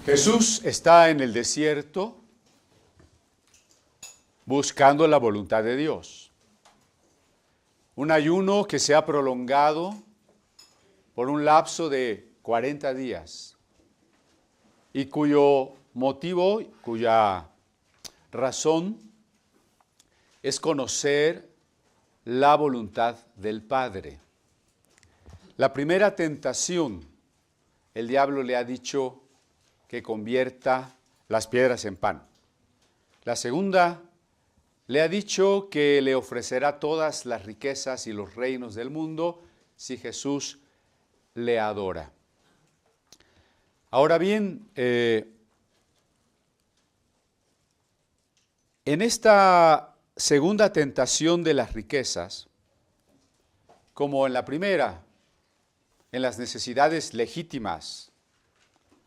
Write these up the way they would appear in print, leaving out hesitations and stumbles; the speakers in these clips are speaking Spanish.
Jesús está en el desierto buscando la voluntad de Dios. Un ayuno que se ha prolongado por un lapso de 40 días y cuyo motivo, cuya razón es conocer la voluntad del Padre. La primera tentación, el diablo le ha dicho que convierta las piedras en pan. La segunda, le ha dicho que le ofrecerá todas las riquezas y los reinos del mundo si Jesús le adora. Ahora bien, en esta segunda tentación de las riquezas, como en la primera, en las necesidades legítimas,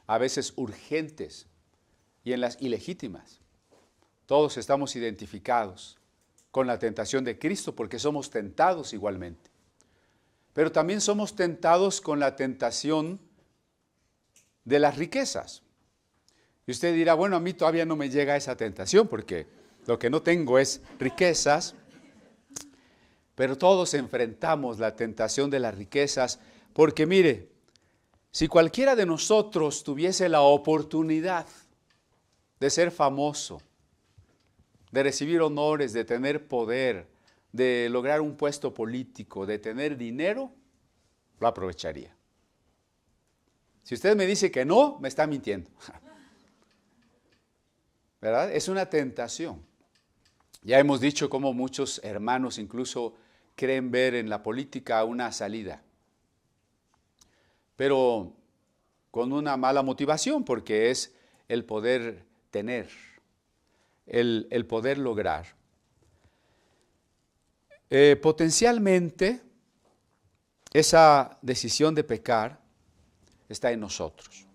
a veces urgentes, y en las ilegítimas, todos estamos identificados con la tentación de Cristo porque somos tentados igualmente. Pero también somos tentados con la tentación de las riquezas. Y usted dirá, bueno, a mí todavía no me llega esa tentación porque lo que no tengo es riquezas, pero todos enfrentamos la tentación de las riquezas porque mire, si cualquiera de nosotros tuviese la oportunidad de ser famoso, de recibir honores, de tener poder, de lograr un puesto político, de tener dinero, lo aprovecharía. Si usted me dice que no, me está mintiendo. ¿Verdad? Es una tentación. Ya hemos dicho cómo muchos hermanos incluso creen ver en la política una salida, pero con una mala motivación, porque es el poder tener, el poder lograr. Potencialmente, esa decisión de pecar está en nosotros.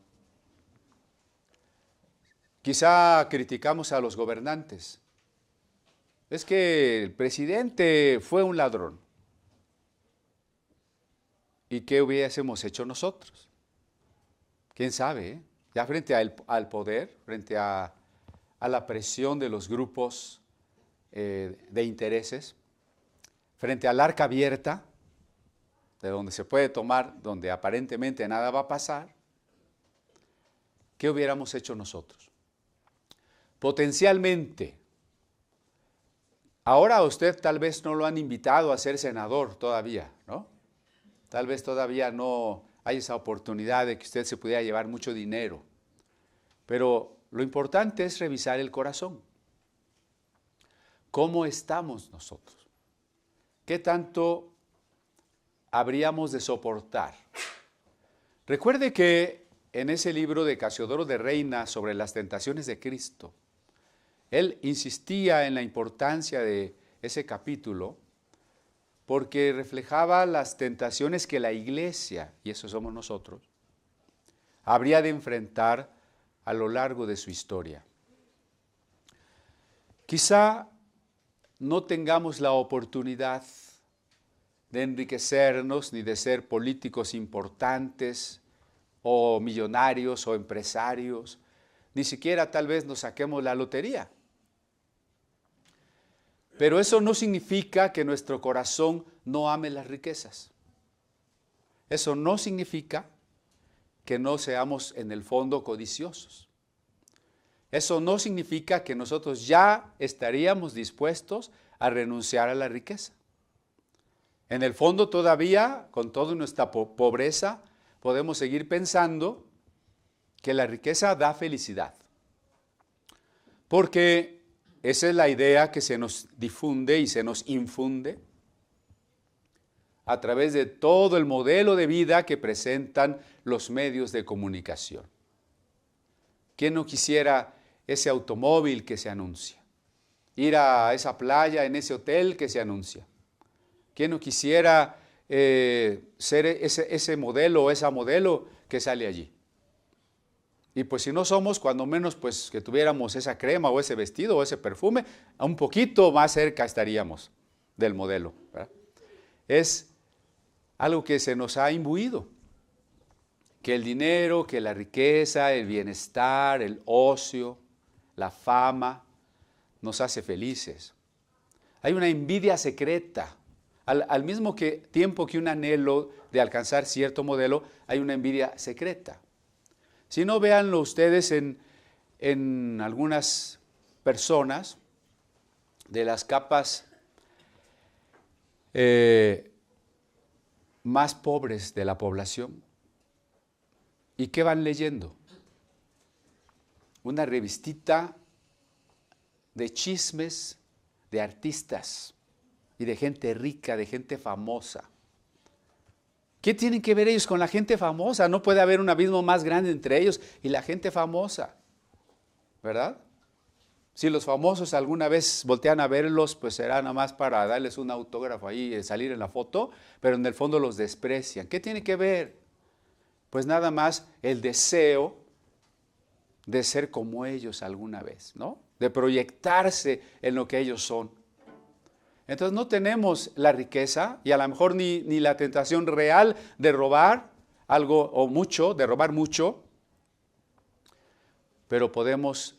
Quizá criticamos a los gobernantes. Es que el presidente fue un ladrón. ¿Y qué hubiésemos hecho nosotros? ¿Quién sabe? Ya frente al poder, frente a la presión de los grupos de intereses, frente al arca abierta, de donde se puede tomar, donde aparentemente nada va a pasar, ¿qué hubiéramos hecho nosotros? Potencialmente, ahora a usted tal vez no lo han invitado a ser senador todavía, ¿no? Tal vez todavía no hay esa oportunidad de que usted se pudiera llevar mucho dinero. Pero lo importante es revisar el corazón. ¿Cómo estamos nosotros? ¿Qué tanto habríamos de soportar? Recuerde que en ese libro de Casiodoro de Reina sobre las tentaciones de Cristo, él insistía en la importancia de ese capítulo porque reflejaba las tentaciones que la iglesia, y eso somos nosotros, habría de enfrentar a lo largo de su historia. Quizá no tengamos la oportunidad de enriquecernos ni de ser políticos importantes o millonarios o empresarios, ni siquiera tal vez nos saquemos la lotería. Pero eso no significa que nuestro corazón no ame las riquezas. Eso no significa que no seamos en el fondo codiciosos. Eso no significa que nosotros ya estaríamos dispuestos a renunciar a la riqueza. En el fondo todavía, con toda nuestra pobreza, podemos seguir pensando que la riqueza da felicidad. Porque esa es la idea que se nos difunde y se nos infunde a través de todo el modelo de vida que presentan los medios de comunicación. ¿Quién no quisiera ese automóvil que se anuncia? Ir a esa playa, en ese hotel que se anuncia. ¿Quién no quisiera ser ese modelo o esa modelo que sale allí? Y pues si no somos, cuando menos pues que tuviéramos esa crema o ese vestido o ese perfume, un poquito más cerca estaríamos del modelo, ¿verdad? Es algo que se nos ha imbuido. que el dinero, que la riqueza, el bienestar, el ocio, la fama, nos hace felices. Hay una envidia secreta. Al mismo tiempo que un anhelo de alcanzar cierto modelo, hay una envidia secreta. Si no, véanlo ustedes en algunas personas de las capas más pobres de la población. ¿Y qué van leyendo? Una revistita de chismes de artistas y de gente rica, de gente famosa. ¿Qué tienen que ver ellos con la gente famosa? No puede haber un abismo más grande entre ellos y la gente famosa, ¿verdad? Si los famosos alguna vez voltean a verlos, pues será nada más para darles un autógrafo ahí y salir en la foto, pero en el fondo los desprecian. ¿Qué tiene que ver? Pues nada más el deseo de ser como ellos alguna vez, ¿no? De proyectarse en lo que ellos son. Entonces no tenemos la riqueza y a lo mejor ni la tentación real de robar algo o mucho, de robar mucho, pero podemos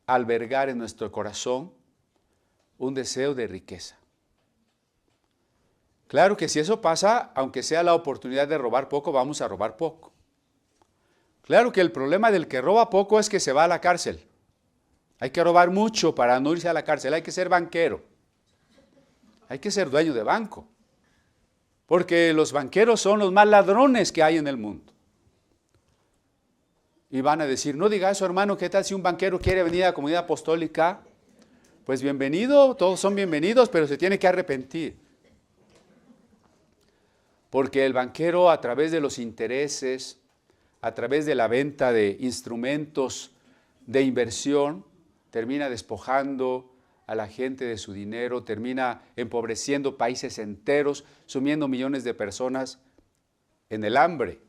albergar en nuestro corazón un deseo de riqueza. Claro que si eso pasa, aunque sea la oportunidad de robar poco, vamos a robar poco. Claro que el problema del que roba poco es que se va a la cárcel. Hay que robar mucho para no irse a la cárcel, hay que ser banquero. Hay que ser dueño de banco, porque los banqueros son los más ladrones que hay en el mundo. Y van a decir, no diga eso, hermano, ¿qué tal si un banquero quiere venir a la comunidad apostólica? Pues bienvenido, todos son bienvenidos, pero se tiene que arrepentir. Porque el banquero, a través de los intereses, a través de la venta de instrumentos de inversión, termina despojando a la gente de su dinero, termina empobreciendo países enteros, sumiendo millones de personas en el hambre.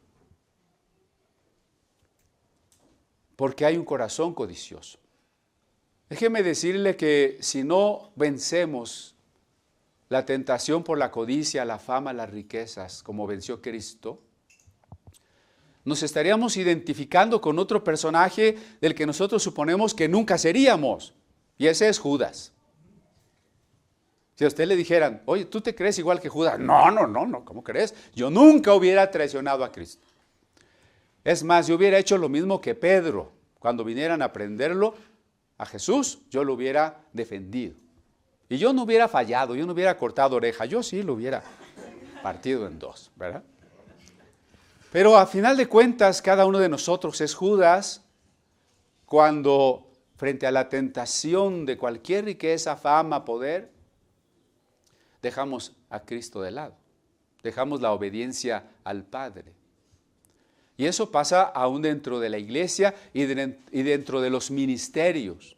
Porque hay un corazón codicioso. Déjeme decirle que si no vencemos la tentación por la codicia, la fama, las riquezas, como venció Cristo, nos estaríamos identificando con otro personaje del que nosotros suponemos que nunca seríamos. Y ese es Judas. Si a usted le dijeran, oye, ¿tú te crees igual que Judas? No, ¿cómo crees? Yo nunca hubiera traicionado a Cristo. Es más, yo hubiera hecho lo mismo que Pedro. Cuando vinieran a prenderlo a Jesús, yo lo hubiera defendido. Y yo no hubiera fallado, yo no hubiera cortado oreja, yo sí lo hubiera partido en dos, ¿verdad? Pero a final de cuentas, cada uno de nosotros es Judas cuando frente a la tentación de cualquier riqueza, fama, poder, dejamos a Cristo de lado, dejamos la obediencia al Padre. Y eso pasa aún dentro de la iglesia y dentro de los ministerios.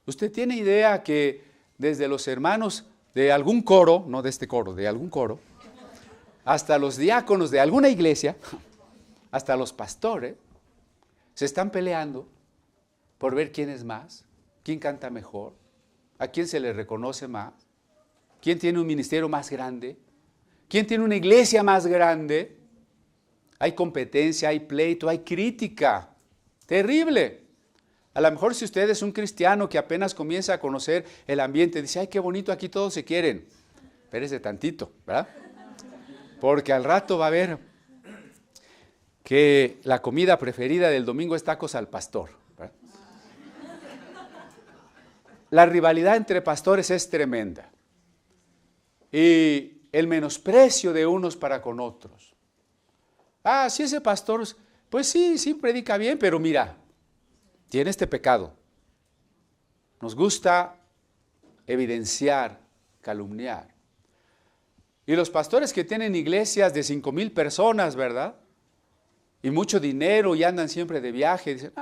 ¿Usted tiene idea que desde los hermanos de algún coro, no de este coro, de algún coro, hasta los diáconos de alguna iglesia, hasta los pastores, se están peleando por ver quién es más, quién canta mejor, a quién se le reconoce más, quién tiene un ministerio más grande, quién tiene una iglesia más grande? Hay competencia, hay pleito, hay crítica. Terrible. A lo mejor si usted es un cristiano que apenas comienza a conocer el ambiente, dice, ay, qué bonito, aquí todos se quieren. Espérese tantito, ¿verdad? Porque al rato va a ver que la comida preferida del domingo es tacos al pastor, ¿verdad? La rivalidad entre pastores es tremenda. Y el menosprecio de unos para con otros. Ah, sí, ese pastor, pues sí predica bien, pero mira, tiene este pecado. Nos gusta evidenciar, calumniar. Y los pastores que tienen iglesias de 5,000 personas, ¿verdad? Y mucho dinero y andan siempre de viaje, dicen,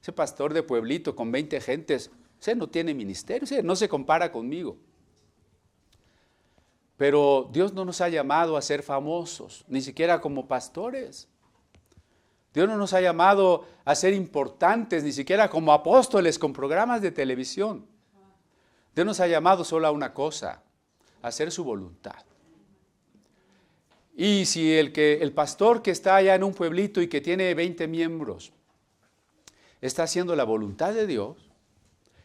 ese pastor de pueblito con 20 gentes, ese no tiene ministerio, ese no se compara conmigo. Pero Dios no nos ha llamado a ser famosos, ni siquiera como pastores. Dios no nos ha llamado a ser importantes, ni siquiera como apóstoles con programas de televisión. Dios nos ha llamado solo a una cosa, a hacer su voluntad. Y si el pastor que está allá en un pueblito y que tiene 20 miembros está haciendo la voluntad de Dios,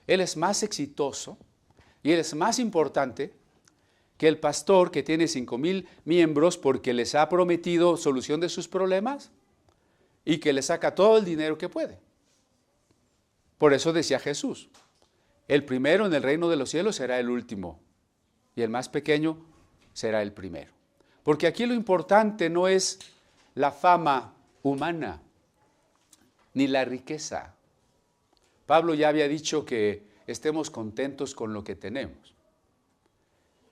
él es más exitoso y él es más importante que el pastor que tiene 5,000 miembros porque les ha prometido solución de sus problemas y que le saca todo el dinero que puede. Por eso decía Jesús, el primero en el reino de los cielos será el último y el más pequeño será el primero. Porque aquí lo importante no es la fama humana ni la riqueza. Pablo ya había dicho que estemos contentos con lo que tenemos.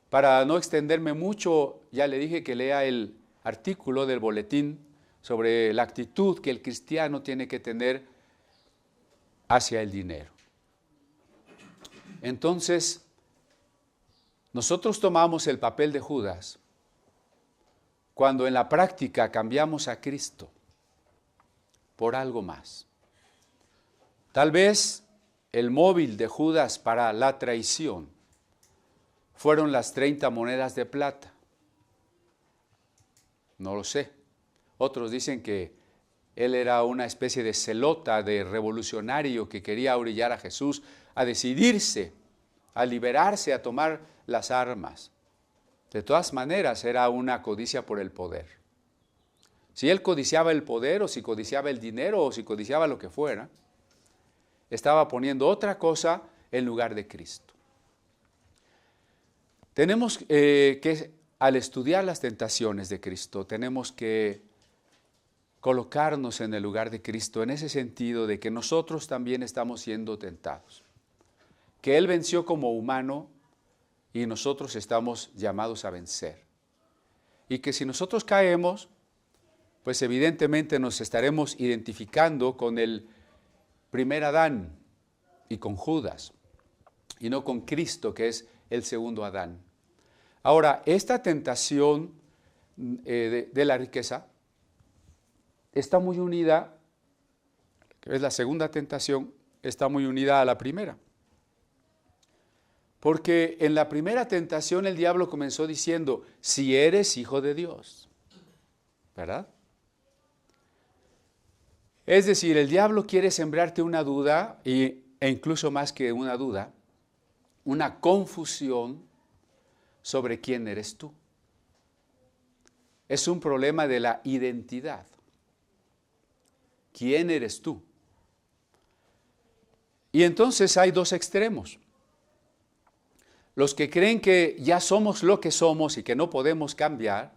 Para no extenderme mucho, ya le dije que lea el artículo del boletín sobre la actitud que el cristiano tiene que tener hacia el dinero. Entonces, nosotros tomamos el papel de Judas cuando en la práctica cambiamos a Cristo por algo más. Tal vez el móvil de Judas para la traición fueron las 30 monedas de plata. No lo sé. Otros dicen que él era una especie de zelota, de revolucionario que quería orillar a Jesús a decidirse, a liberarse, a tomar las armas. De todas maneras, era una codicia por el poder. Si él codiciaba el poder, o si codiciaba el dinero, o si codiciaba lo que fuera, estaba poniendo otra cosa en lugar de Cristo. Tenemos que, al estudiar las tentaciones de Cristo, tenemos que colocarnos en el lugar de Cristo, en ese sentido de que nosotros también estamos siendo tentados. Que Él venció como humano y nosotros estamos llamados a vencer. Y que si nosotros caemos, pues evidentemente nos estaremos identificando con el primer Adán y con Judas, y no con Cristo, que es el segundo Adán. Ahora, esta tentación de la riqueza está muy unida, que es la segunda tentación, está muy unida a la primera. Porque en la primera tentación el diablo comenzó diciendo, si eres hijo de Dios, ¿verdad? Es decir, el diablo quiere sembrarte una duda, e incluso más que una duda, una confusión sobre quién eres tú. Es un problema de la identidad. ¿Quién eres tú? Y entonces hay dos extremos. Los que creen que ya somos lo que somos y que no podemos cambiar,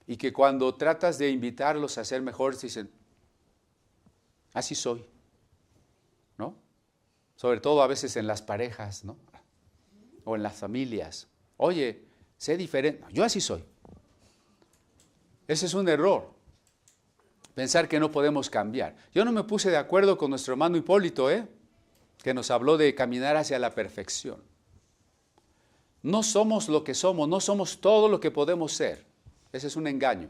y que cuando tratas de invitarlos a ser mejores dicen, así soy, ¿no? Sobre todo a veces en las parejas, ¿no? O en las familias. Oye, sé diferente. No, yo así soy. Ese es un error. Pensar que no podemos cambiar. Yo no me puse de acuerdo con nuestro hermano Hipólito, que nos habló de caminar hacia la perfección. No somos lo que somos, no somos todo lo que podemos ser. Ese es un engaño.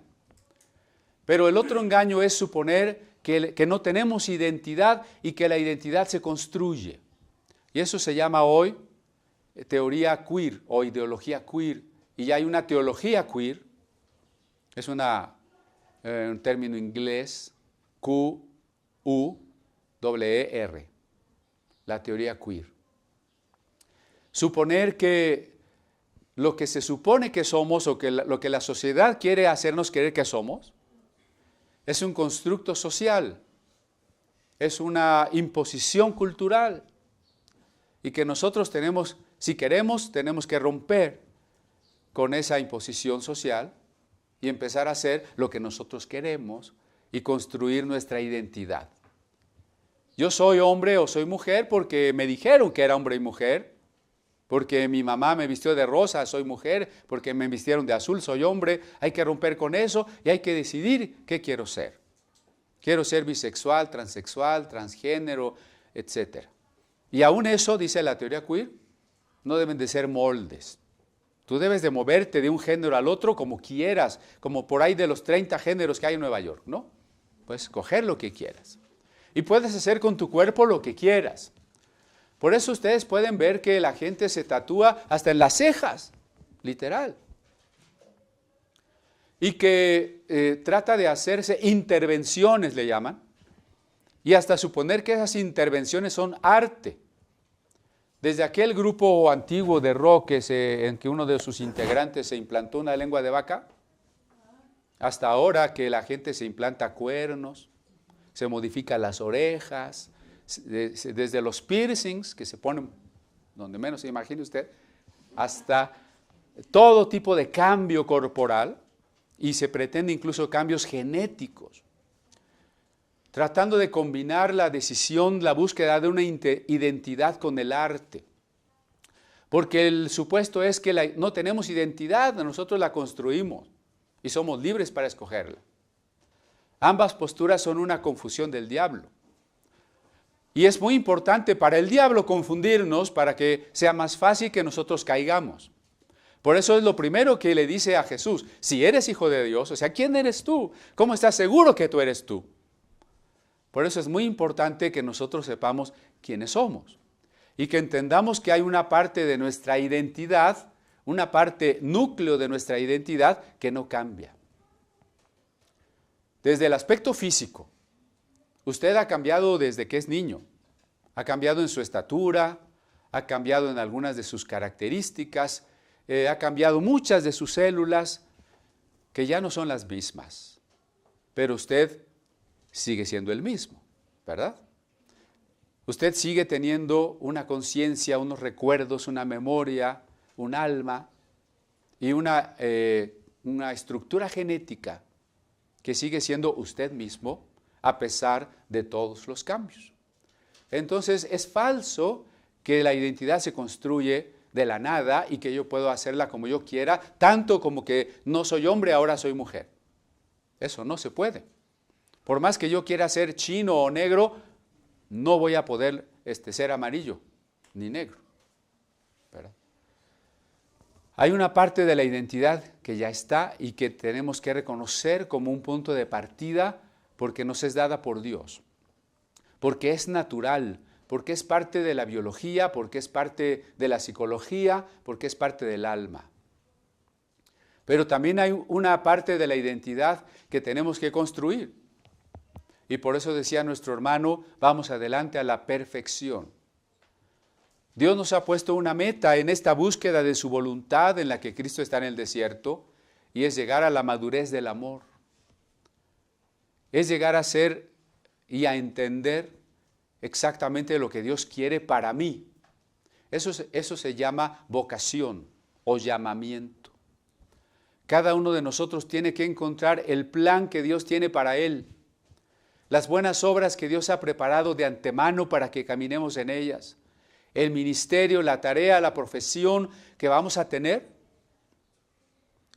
Pero el otro engaño es suponer que no tenemos identidad y que la identidad se construye. Y eso se llama hoy teoría queer o ideología queer. Y ya hay una teología queer, es un término inglés, Q-U-E-R, la teoría queer. Suponer que lo que se supone que somos o que lo que la sociedad quiere hacernos creer que somos es un constructo social, es una imposición cultural y que nosotros tenemos, si queremos, tenemos que romper con esa imposición social y empezar a hacer lo que nosotros queremos y construir nuestra identidad. Yo soy hombre o soy mujer porque me dijeron que era hombre y mujer, porque mi mamá me vistió de rosa, soy mujer, porque me vistieron de azul, soy hombre. Hay que romper con eso y hay que decidir qué quiero ser. Quiero ser bisexual, transexual, transgénero, etc. Y aún eso, dice la teoría queer, no deben de ser moldes. Tú debes de moverte de un género al otro como quieras, como por ahí de los 30 géneros que hay en Nueva York, ¿no? Puedes escoger lo que quieras. Y puedes hacer con tu cuerpo lo que quieras. Por eso ustedes pueden ver que la gente se tatúa hasta en las cejas, literal. y que trata de hacerse intervenciones, le llaman, y hasta suponer que esas intervenciones son arte. Desde aquel grupo antiguo de rock en que uno de sus integrantes se implantó una lengua de vaca, hasta ahora que la gente se implanta cuernos, se modifica las orejas, desde los piercings que se ponen donde menos se imagine usted, hasta todo tipo de cambio corporal, y se pretende incluso cambios genéticos, tratando de combinar la decisión, la búsqueda de una identidad con el arte. Porque el supuesto es que no tenemos identidad, nosotros la construimos y somos libres para escogerla. Ambas posturas son una confusión del diablo. Y es muy importante para el diablo confundirnos para que sea más fácil que nosotros caigamos. Por eso es lo primero que le dice a Jesús: si eres hijo de Dios, o sea, ¿quién eres tú? ¿Cómo estás seguro que tú eres tú? Por eso es muy importante que nosotros sepamos quiénes somos y que entendamos que hay una parte de nuestra identidad, una parte núcleo de nuestra identidad que no cambia. Desde el aspecto físico, usted ha cambiado desde que es niño, ha cambiado en su estatura, ha cambiado en algunas de sus características, ha cambiado muchas de sus células que ya no son las mismas, pero usted sigue siendo el mismo, ¿verdad? Usted sigue teniendo una conciencia, unos recuerdos, una memoria, un alma y una estructura genética que sigue siendo usted mismo a pesar de todos los cambios. Entonces es falso que la identidad se construye de la nada y que yo puedo hacerla como yo quiera, tanto como que no soy hombre, ahora soy mujer. Eso no se puede. Por más que yo quiera ser chino o negro, no voy a poder ser amarillo ni negro, ¿verdad? Hay una parte de la identidad que ya está y que tenemos que reconocer como un punto de partida porque nos es dada por Dios, porque es natural, porque es parte de la biología, porque es parte de la psicología, porque es parte del alma. Pero también hay una parte de la identidad que tenemos que construir. Y por eso decía nuestro hermano, vamos adelante a la perfección. Dios nos ha puesto una meta en esta búsqueda de su voluntad en la que Cristo está en el desierto, y es llegar a la madurez del amor. Es llegar a ser y a entender exactamente lo que Dios quiere para mí. Eso se llama vocación o llamamiento. Cada uno de nosotros tiene que encontrar el plan que Dios tiene para él. Las buenas obras que Dios ha preparado de antemano para que caminemos en ellas. El ministerio, la tarea, la profesión que vamos a tener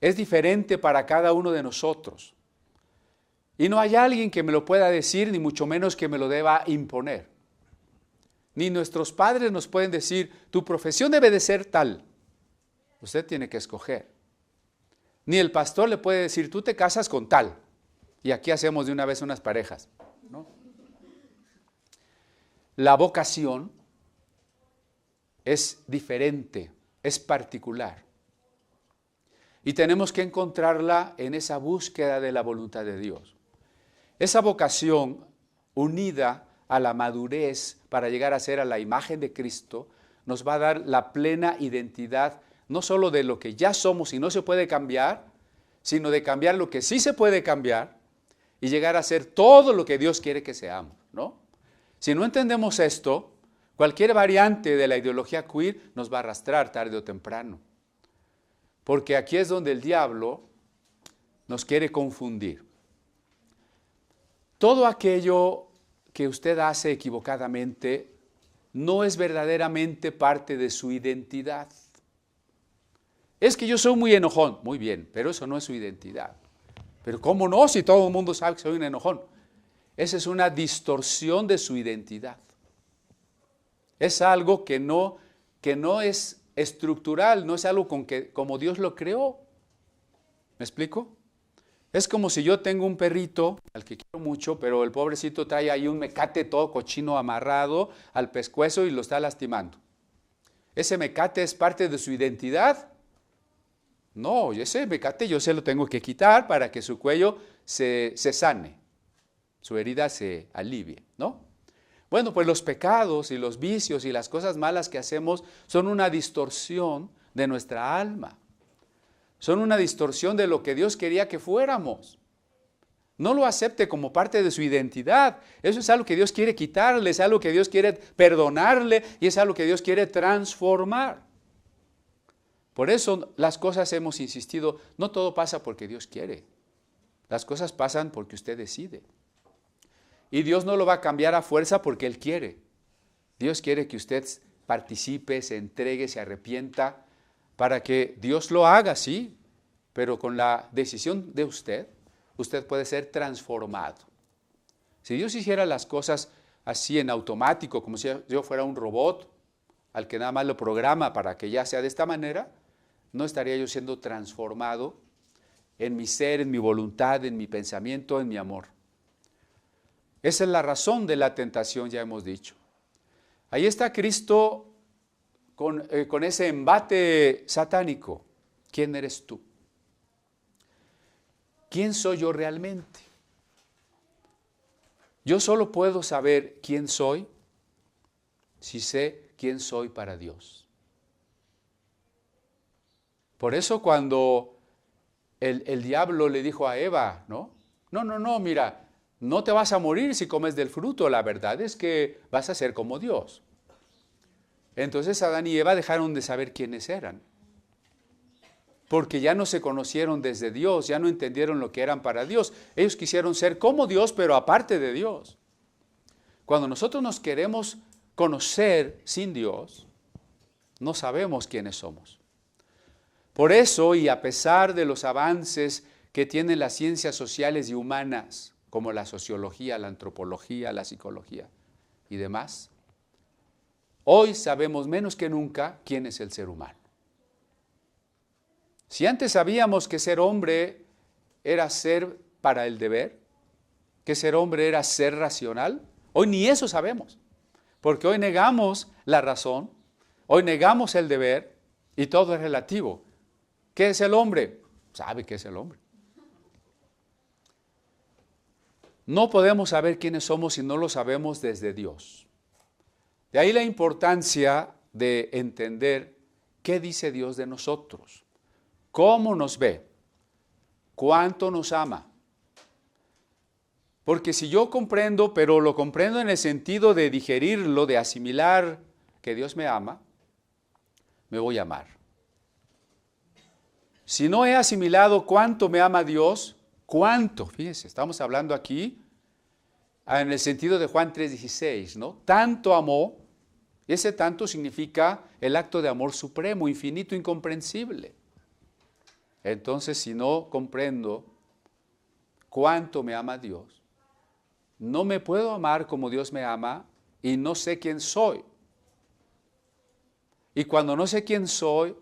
es diferente para cada uno de nosotros. Y no hay alguien que me lo pueda decir, ni mucho menos que me lo deba imponer. Ni nuestros padres nos pueden decir, tu profesión debe de ser tal. Usted tiene que escoger. Ni el pastor le puede decir, tú te casas con tal. Y aquí hacemos de una vez unas parejas, ¿no? La vocación es diferente, es particular. Y tenemos que encontrarla en esa búsqueda de la voluntad de Dios. Esa vocación unida a la madurez para llegar a ser a la imagen de Cristo nos va a dar la plena identidad, no solo de lo que ya somos y no se puede cambiar, sino de cambiar lo que sí se puede cambiar y llegar a ser todo lo que Dios quiere que seamos, ¿no? Si no entendemos esto, cualquier variante de la ideología queer nos va a arrastrar tarde o temprano. Porque aquí es donde el diablo nos quiere confundir. Todo aquello que usted hace equivocadamente no es verdaderamente parte de su identidad. Es que yo soy muy enojón. Muy bien, pero eso no es su identidad. Pero ¿cómo no? Si todo el mundo sabe que soy un enojón. Esa es una distorsión de su identidad. Es algo que no es estructural, no es algo como Dios lo creó. ¿Me explico? Es como si yo tengo un perrito, al que quiero mucho, pero el pobrecito trae ahí un mecate todo cochino amarrado al pescuezo y lo está lastimando. ¿Ese mecate es parte de su identidad? No, ese mecate yo se lo tengo que quitar para que su cuello se sane, su herida se alivie, ¿no? Bueno, pues los pecados y los vicios y las cosas malas que hacemos son una distorsión de nuestra alma. Son una distorsión de lo que Dios quería que fuéramos. No lo acepte como parte de su identidad. Eso es algo que Dios quiere quitarle, es algo que Dios quiere perdonarle y es algo que Dios quiere transformar. Por eso las cosas hemos insistido, no todo pasa porque Dios quiere. Las cosas pasan porque usted decide. Y Dios no lo va a cambiar a fuerza porque Él quiere. Dios quiere que usted participe, se entregue, se arrepienta, para que Dios lo haga, sí, pero con la decisión de usted, usted puede ser transformado. Si Dios hiciera las cosas así en automático, como si yo fuera un robot, al que nada más lo programa para que ya sea de esta manera, no estaría yo siendo transformado en mi ser, en mi voluntad, en mi pensamiento, en mi amor. Esa es la razón de la tentación, ya hemos dicho. Ahí está Cristo con ese embate satánico. ¿Quién eres tú? ¿Quién soy yo realmente? Yo solo puedo saber quién soy si sé quién soy para Dios. Por eso cuando el diablo le dijo a Eva, ¿no? No, mira, no te vas a morir si comes del fruto, la verdad es que vas a ser como Dios. Entonces Adán y Eva dejaron de saber quiénes eran, porque ya no se conocieron desde Dios, ya no entendieron lo que eran para Dios. Ellos quisieron ser como Dios, pero aparte de Dios. Cuando nosotros nos queremos conocer sin Dios, no sabemos quiénes somos. Por eso, y a pesar de los avances que tienen las ciencias sociales y humanas, como la sociología, la antropología, la psicología y demás, hoy sabemos menos que nunca quién es el ser humano. Si antes sabíamos que ser hombre era ser para el deber, que ser hombre era ser racional, hoy ni eso sabemos, porque hoy negamos la razón, hoy negamos el deber y todo es relativo. ¿Qué es el hombre? Sabe qué es el hombre. No podemos saber quiénes somos si no lo sabemos desde Dios. De ahí la importancia de entender qué dice Dios de nosotros, cómo nos ve, cuánto nos ama. Porque si yo comprendo, pero lo comprendo en el sentido de digerirlo, de asimilar que Dios me ama, me voy a amar. Si no he asimilado cuánto me ama Dios, ¿cuánto? Fíjense, estamos hablando aquí en el sentido de Juan 3:16, ¿no? Tanto amó, y ese tanto significa el acto de amor supremo, infinito, incomprensible. Entonces, si no comprendo cuánto me ama Dios, no me puedo amar como Dios me ama y no sé quién soy. Y cuando no sé quién soy,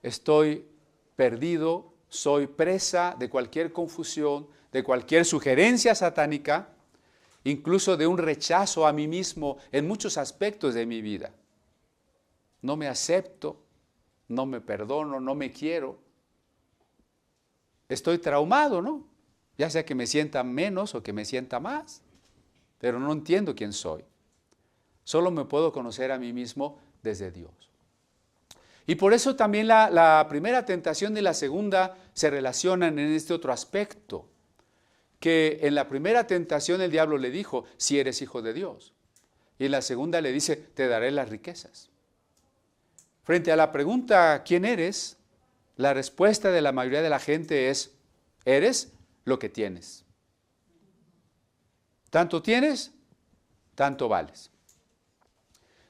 estoy perdido, soy presa de cualquier confusión, de cualquier sugerencia satánica, incluso de un rechazo a mí mismo en muchos aspectos de mi vida. No me acepto, no me perdono, no me quiero. Estoy traumado, ¿no? Ya sea que me sienta menos o que me sienta más, pero no entiendo quién soy. Solo me puedo conocer a mí mismo desde Dios. Y por eso también la primera tentación y la segunda se relacionan en este otro aspecto. Que en la primera tentación el diablo le dijo, si eres hijo de Dios. Y en la segunda le dice, te daré las riquezas. Frente a la pregunta, ¿quién eres? La respuesta de la mayoría de la gente es, eres lo que tienes. Tanto tienes, tanto vales.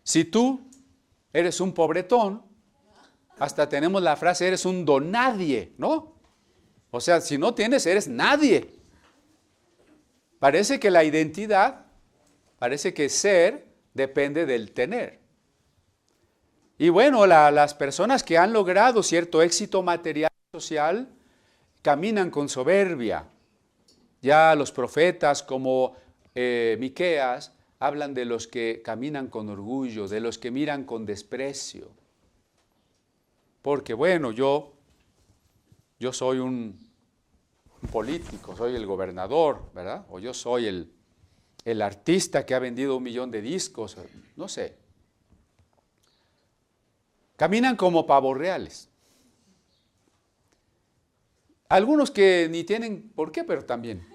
Si tú eres un pobretón, hasta tenemos la frase, eres un donadie, ¿no? O sea, si no tienes, eres nadie. Parece que la identidad, parece que ser depende del tener. Y bueno, las personas que han logrado cierto éxito material y social caminan con soberbia. Ya los profetas como Miqueas hablan de los que caminan con orgullo, de los que miran con desprecio. Porque bueno, yo yo soy un político, soy el gobernador, ¿verdad? O yo soy el artista que ha vendido 1 millón de discos, no sé. Caminan como pavos reales. Algunos que ni tienen por qué, pero también.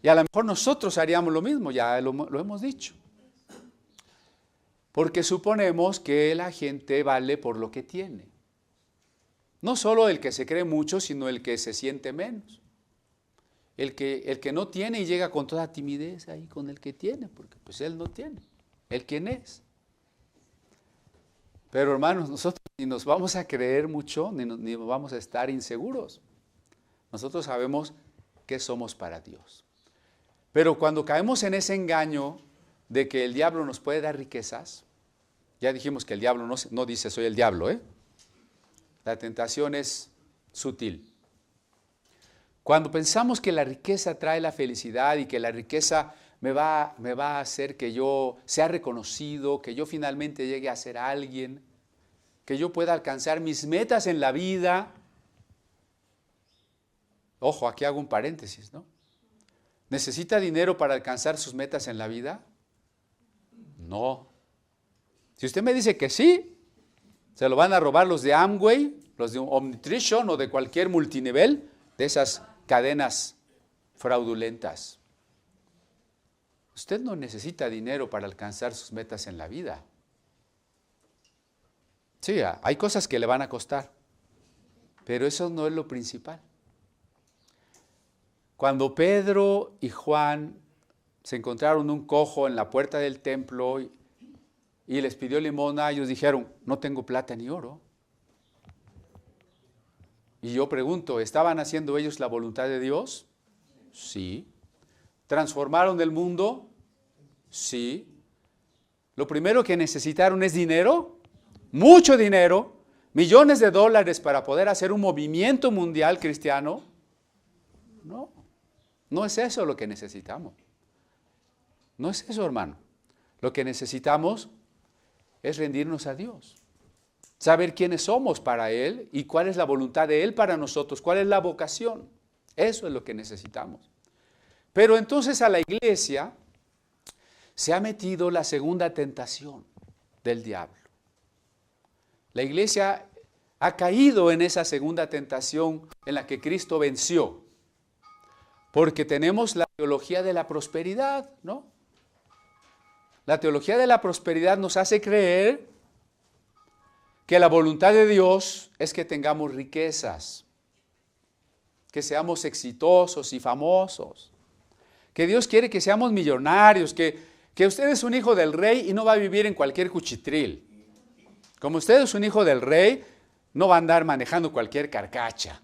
Y a lo mejor nosotros haríamos lo mismo, ya lo hemos dicho. Porque suponemos que la gente vale por lo que tiene. No solo el que se cree mucho, sino el que se siente menos. El que no tiene y llega con toda timidez ahí con el que tiene, porque pues él no tiene. ¿Él quién es? Pero hermanos, nosotros ni nos vamos a creer mucho, ni vamos a estar inseguros. Nosotros sabemos que somos para Dios. Pero cuando caemos en ese engaño de que el diablo nos puede dar riquezas, ya dijimos que el diablo no dice soy el diablo, ¿eh? La tentación es sutil. Cuando pensamos que la riqueza trae la felicidad y que la riqueza me va a hacer que yo sea reconocido, que yo finalmente llegue a ser alguien, que yo pueda alcanzar mis metas en la vida. Ojo, aquí hago un paréntesis, ¿no? ¿Necesita dinero para alcanzar sus metas en la vida? No. Si usted me dice que sí, se lo van a robar los de Amway, los de Omnitrition o de cualquier multinivel de esas cadenas fraudulentas. Usted no necesita dinero para alcanzar sus metas en la vida. Sí, hay cosas que le van a costar, pero eso no es lo principal. Cuando Pedro y Juan se encontraron un cojo en la puerta del templo y les pidió limosna, ellos dijeron, no tengo plata ni oro. Y yo pregunto, ¿estaban haciendo ellos la voluntad de Dios? Sí. ¿Transformaron el mundo? Sí. Lo primero que necesitaron es dinero, mucho dinero, millones de dólares para poder hacer un movimiento mundial cristiano. No, no es eso lo que necesitamos. No es eso, hermano. Lo que necesitamos es rendirnos a Dios. Saber quiénes somos para Él y cuál es la voluntad de Él para nosotros, cuál es la vocación. Eso es lo que necesitamos. Pero entonces a la iglesia se ha metido la segunda tentación del diablo. La iglesia ha caído en esa segunda tentación en la que Cristo venció. Porque tenemos la teología de la prosperidad, ¿no? La teología de la prosperidad nos hace creer que la voluntad de Dios es que tengamos riquezas, que seamos exitosos y famosos, que Dios quiere que seamos millonarios, que usted es un hijo del rey y no va a vivir en cualquier cuchitril. Como usted es un hijo del rey, no va a andar manejando cualquier carcacha.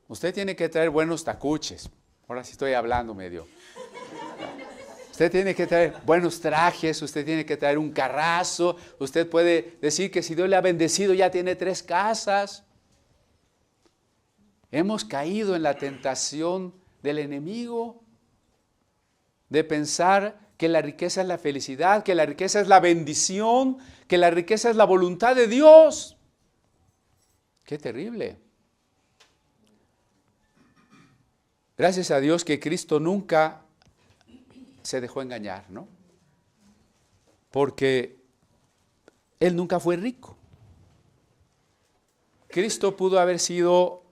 Usted tiene que traer buenos tacuches. Ahora sí estoy hablando medio. Usted tiene que traer buenos trajes, usted tiene que traer un carrazo, usted puede decir que si Dios le ha bendecido ya tiene 3 casas. Hemos caído en la tentación del enemigo de pensar que la riqueza es la felicidad, que la riqueza es la bendición, que la riqueza es la voluntad de Dios. ¡Qué terrible! Gracias a Dios que Cristo nunca se dejó engañar, ¿no? Porque Él nunca fue rico. Cristo pudo haber sido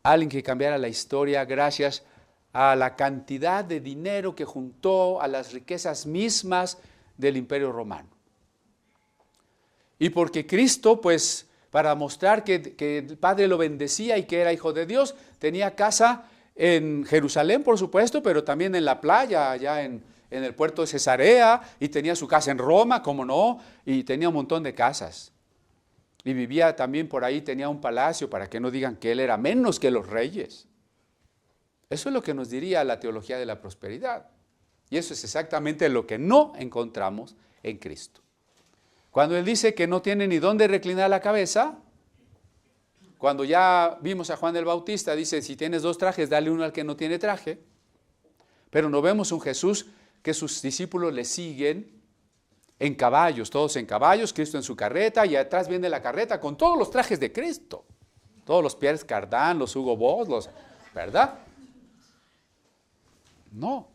alguien que cambiara la historia gracias a la cantidad de dinero que juntó, a las riquezas mismas del Imperio Romano. Y porque Cristo, pues, para mostrar que el Padre lo bendecía y que era hijo de Dios, tenía casa en Jerusalén, por supuesto, pero también en la playa, allá en el puerto de Cesarea, y tenía su casa en Roma, como no, y tenía un montón de casas. Y vivía también por ahí, tenía un palacio, para que no digan que él era menos que los reyes. Eso es lo que nos diría la teología de la prosperidad. Y eso es exactamente lo que no encontramos en Cristo. Cuando Él dice que no tiene ni dónde reclinar la cabeza, cuando ya vimos a Juan el Bautista, dice, si tienes 2 trajes, dale uno al que no tiene traje. Pero no vemos un Jesús que sus discípulos le siguen en caballos, todos en caballos, Cristo en su carreta, y atrás viene la carreta con todos los trajes de Cristo. Todos los Pierre Cardin, los Hugo Boss, ¿verdad? No.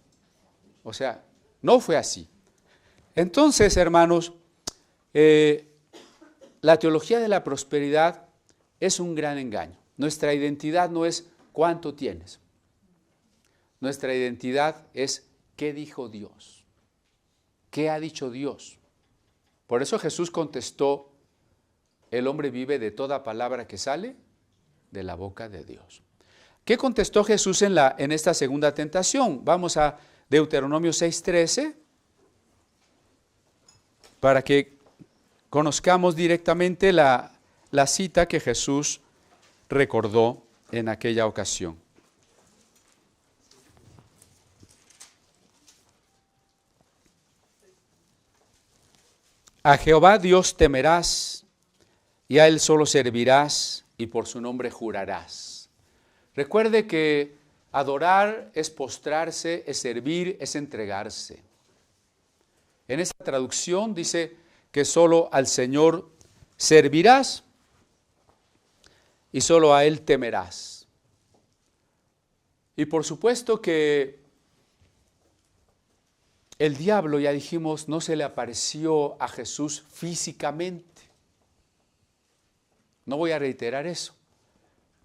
O sea, no fue así. Entonces, hermanos, la teología de la prosperidad es un gran engaño. Nuestra identidad no es cuánto tienes. Nuestra identidad es qué dijo Dios. ¿Qué ha dicho Dios? Por eso Jesús contestó, el hombre vive de toda palabra que sale de la boca de Dios. ¿Qué contestó Jesús en esta segunda tentación? Vamos a Deuteronomio 6:13 para que conozcamos directamente la cita que Jesús recordó en aquella ocasión. A Jehová Dios temerás, y a Él solo servirás, y por su nombre jurarás. Recuerde que adorar es postrarse, es servir, es entregarse. En esta traducción dice que solo al Señor servirás y solo a Él temerás. Y por supuesto que el diablo, ya dijimos, no se le apareció a Jesús físicamente. No voy a reiterar eso,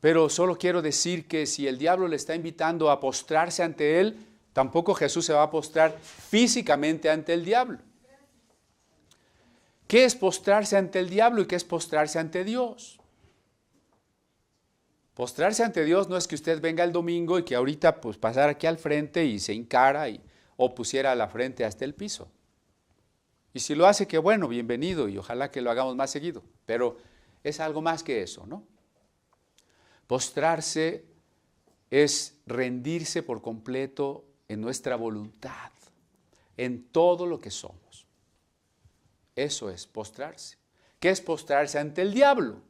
pero solo quiero decir que si el diablo le está invitando a postrarse ante Él, tampoco Jesús se va a postrar físicamente ante el diablo. ¿Qué es postrarse ante el diablo y qué es postrarse ante Dios? Postrarse ante Dios no es que usted venga el domingo y que ahorita pues pasara aquí al frente y se hincara o pusiera la frente hasta el piso. Y si lo hace, qué bueno, bienvenido, y ojalá que lo hagamos más seguido. Pero es algo más que eso, ¿no? Postrarse es rendirse por completo en nuestra voluntad, en todo lo que somos. Eso es postrarse. ¿Qué es postrarse ante el diablo?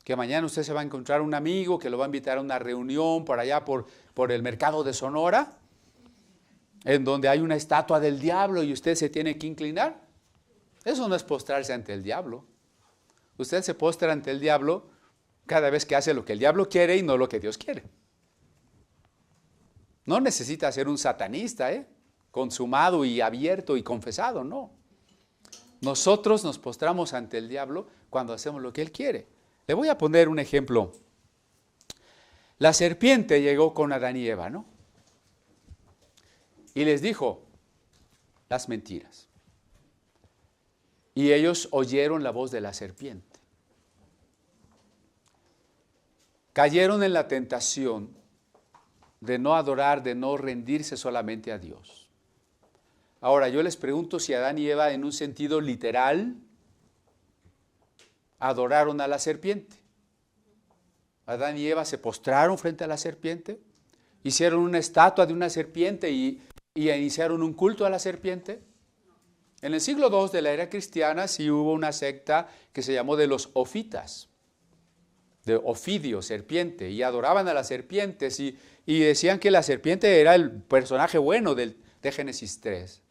Que mañana usted se va a encontrar un amigo que lo va a invitar a una reunión por allá por el mercado de Sonora, en donde hay una estatua del diablo y usted se tiene que inclinar. Eso no es postrarse ante el diablo. Usted se postra ante el diablo cada vez que hace lo que el diablo quiere y no lo que Dios quiere. No necesita ser un satanista, consumado y abierto y confesado, no. Nosotros nos postramos ante el diablo cuando hacemos lo que él quiere. Le voy a poner un ejemplo. La serpiente llegó con Adán y Eva, ¿no? Y les dijo las mentiras. Y ellos oyeron la voz de la serpiente. Cayeron en la tentación de no adorar, de no rendirse solamente a Dios. Ahora, yo les pregunto si Adán y Eva, en un sentido literal, adoraron a la serpiente. Adán y Eva se postraron frente a la serpiente, hicieron una estatua de una serpiente y iniciaron un culto a la serpiente. En el siglo II de la era cristiana sí hubo una secta que se llamó de los ofitas, de Ofidio, serpiente, y adoraban a las serpientes y decían que la serpiente era el personaje bueno de Génesis 3.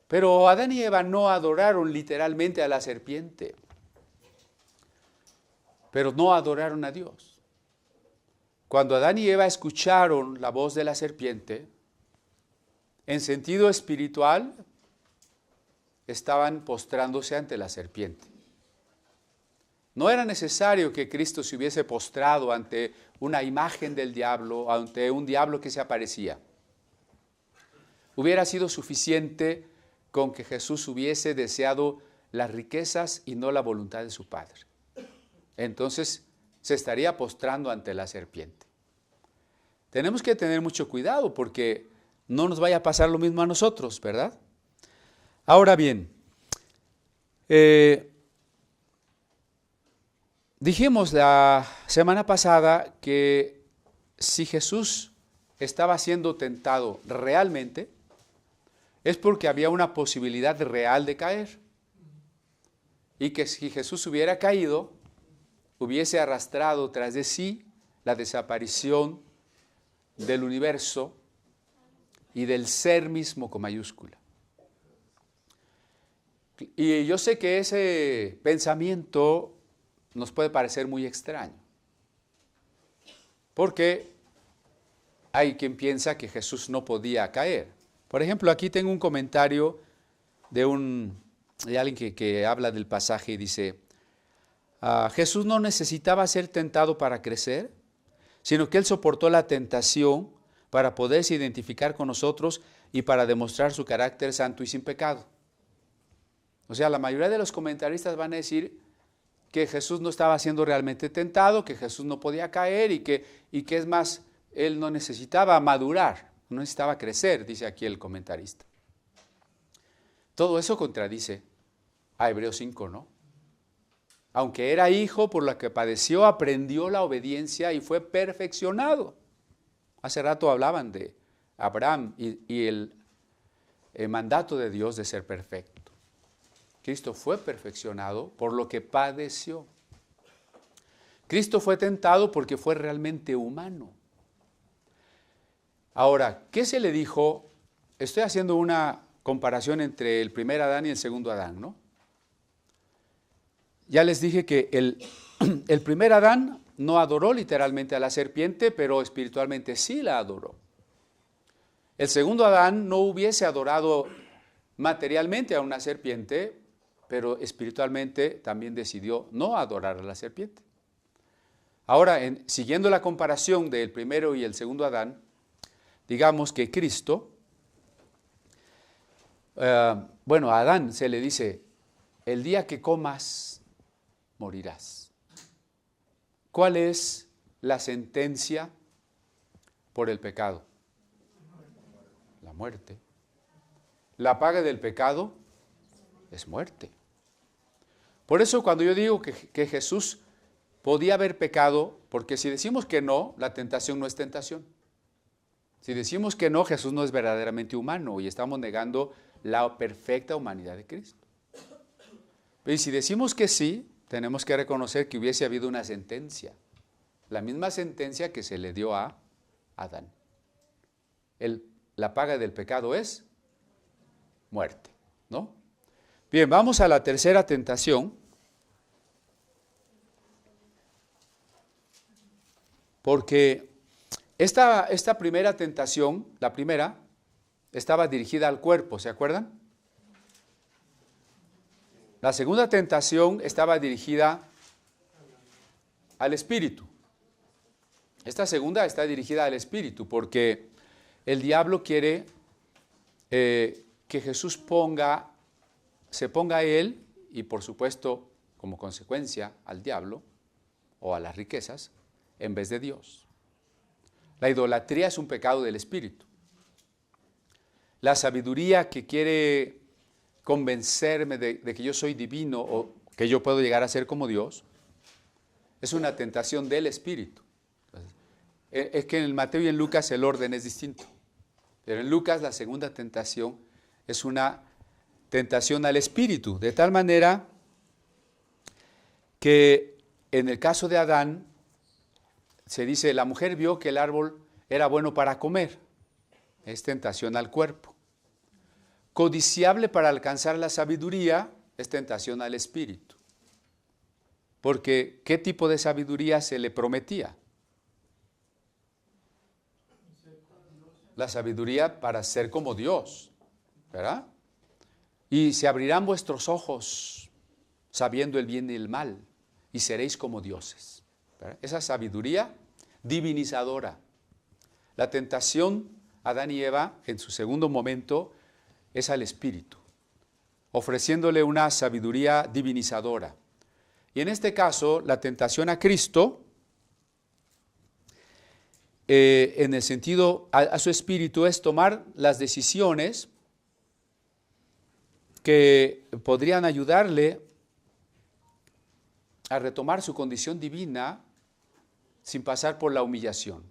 Pero Adán y Eva no adoraron literalmente a la serpiente, pero no adoraron a Dios. Cuando Adán y Eva escucharon la voz de la serpiente, en sentido espiritual, estaban postrándose ante la serpiente. No era necesario que Cristo se hubiese postrado ante una imagen del diablo, ante un diablo que se aparecía. Hubiera sido suficiente con que Jesús hubiese deseado las riquezas y no la voluntad de su Padre. Entonces se estaría postrando ante la serpiente. Tenemos que tener mucho cuidado porque no nos vaya a pasar lo mismo a nosotros, ¿verdad? Ahora bien, dijimos la semana pasada que si Jesús estaba siendo tentado realmente, es porque había una posibilidad real de caer. Y que si Jesús hubiera caído, hubiese arrastrado tras de sí la desaparición del universo y del ser mismo con mayúscula. Y yo sé que ese pensamiento nos puede parecer muy extraño, porque hay quien piensa que Jesús no podía caer. Por ejemplo, aquí tengo un comentario de alguien que habla del pasaje y dice, Jesús no necesitaba ser tentado para crecer, sino que Él soportó la tentación para poderse identificar con nosotros y para demostrar su carácter santo y sin pecado. O sea, la mayoría de los comentaristas van a decir que Jesús no estaba siendo realmente tentado, que Jesús no podía caer y que es más, Él no necesitaba madurar, no necesitaba crecer, dice aquí el comentarista. Todo eso contradice a Hebreos 5, ¿no? Aunque era hijo, por lo que padeció, aprendió la obediencia y fue perfeccionado. Hace rato hablaban de Abraham y el mandato de Dios de ser perfecto. Cristo fue perfeccionado por lo que padeció. Cristo fue tentado porque fue realmente humano. Ahora, ¿qué se le dijo? Estoy haciendo una comparación entre el primer Adán y el segundo Adán, ¿no? Ya les dije que el primer Adán no adoró literalmente a la serpiente, pero espiritualmente sí la adoró. El segundo Adán no hubiese adorado materialmente a una serpiente, pero espiritualmente también decidió no adorar a la serpiente. Ahora, siguiendo la comparación del primero y el segundo Adán, digamos que Cristo, a Adán se le dice, el día que comas, morirás. ¿Cuál es la sentencia por el pecado? La muerte. La paga del pecado es muerte. Por eso cuando yo digo que Jesús podía haber pecado, porque si decimos que no, la tentación no es tentación. Si decimos que no, Jesús no es verdaderamente humano y estamos negando la perfecta humanidad de Cristo. Y si decimos que sí, tenemos que reconocer que hubiese habido una sentencia, la misma sentencia que se le dio a Adán. La paga del pecado es muerte, ¿no? Bien, vamos a la tercera tentación. Porque esta primera tentación, la primera, estaba dirigida al cuerpo, ¿se acuerdan? La segunda tentación estaba dirigida al espíritu. Esta segunda está dirigida al espíritu porque el diablo quiere que Jesús se ponga a él y por supuesto como consecuencia al diablo o a las riquezas en vez de Dios. La idolatría es un pecado del espíritu. La sabiduría que quiere convencerme de que yo soy divino o que yo puedo llegar a ser como Dios es una tentación del espíritu. Es que en el Mateo y en Lucas el orden es distinto. Pero en Lucas la segunda tentación es una tentación al espíritu, de tal manera que en el caso de Adán se dice, la mujer vio que el árbol era bueno para comer, es tentación al cuerpo. Codiciable para alcanzar la sabiduría, es tentación al espíritu. Porque, ¿qué tipo de sabiduría se le prometía? La sabiduría para ser como Dios, ¿verdad? Y se abrirán vuestros ojos sabiendo el bien y el mal, y seréis como dioses. ¿Verdad? Esa sabiduría divinizadora. La tentación, Adán y Eva, en su segundo momento, es al espíritu, ofreciéndole una sabiduría divinizadora. Y en este caso, la tentación a Cristo, en el sentido a su espíritu, es tomar las decisiones que podrían ayudarle a retomar su condición divina sin pasar por la humillación.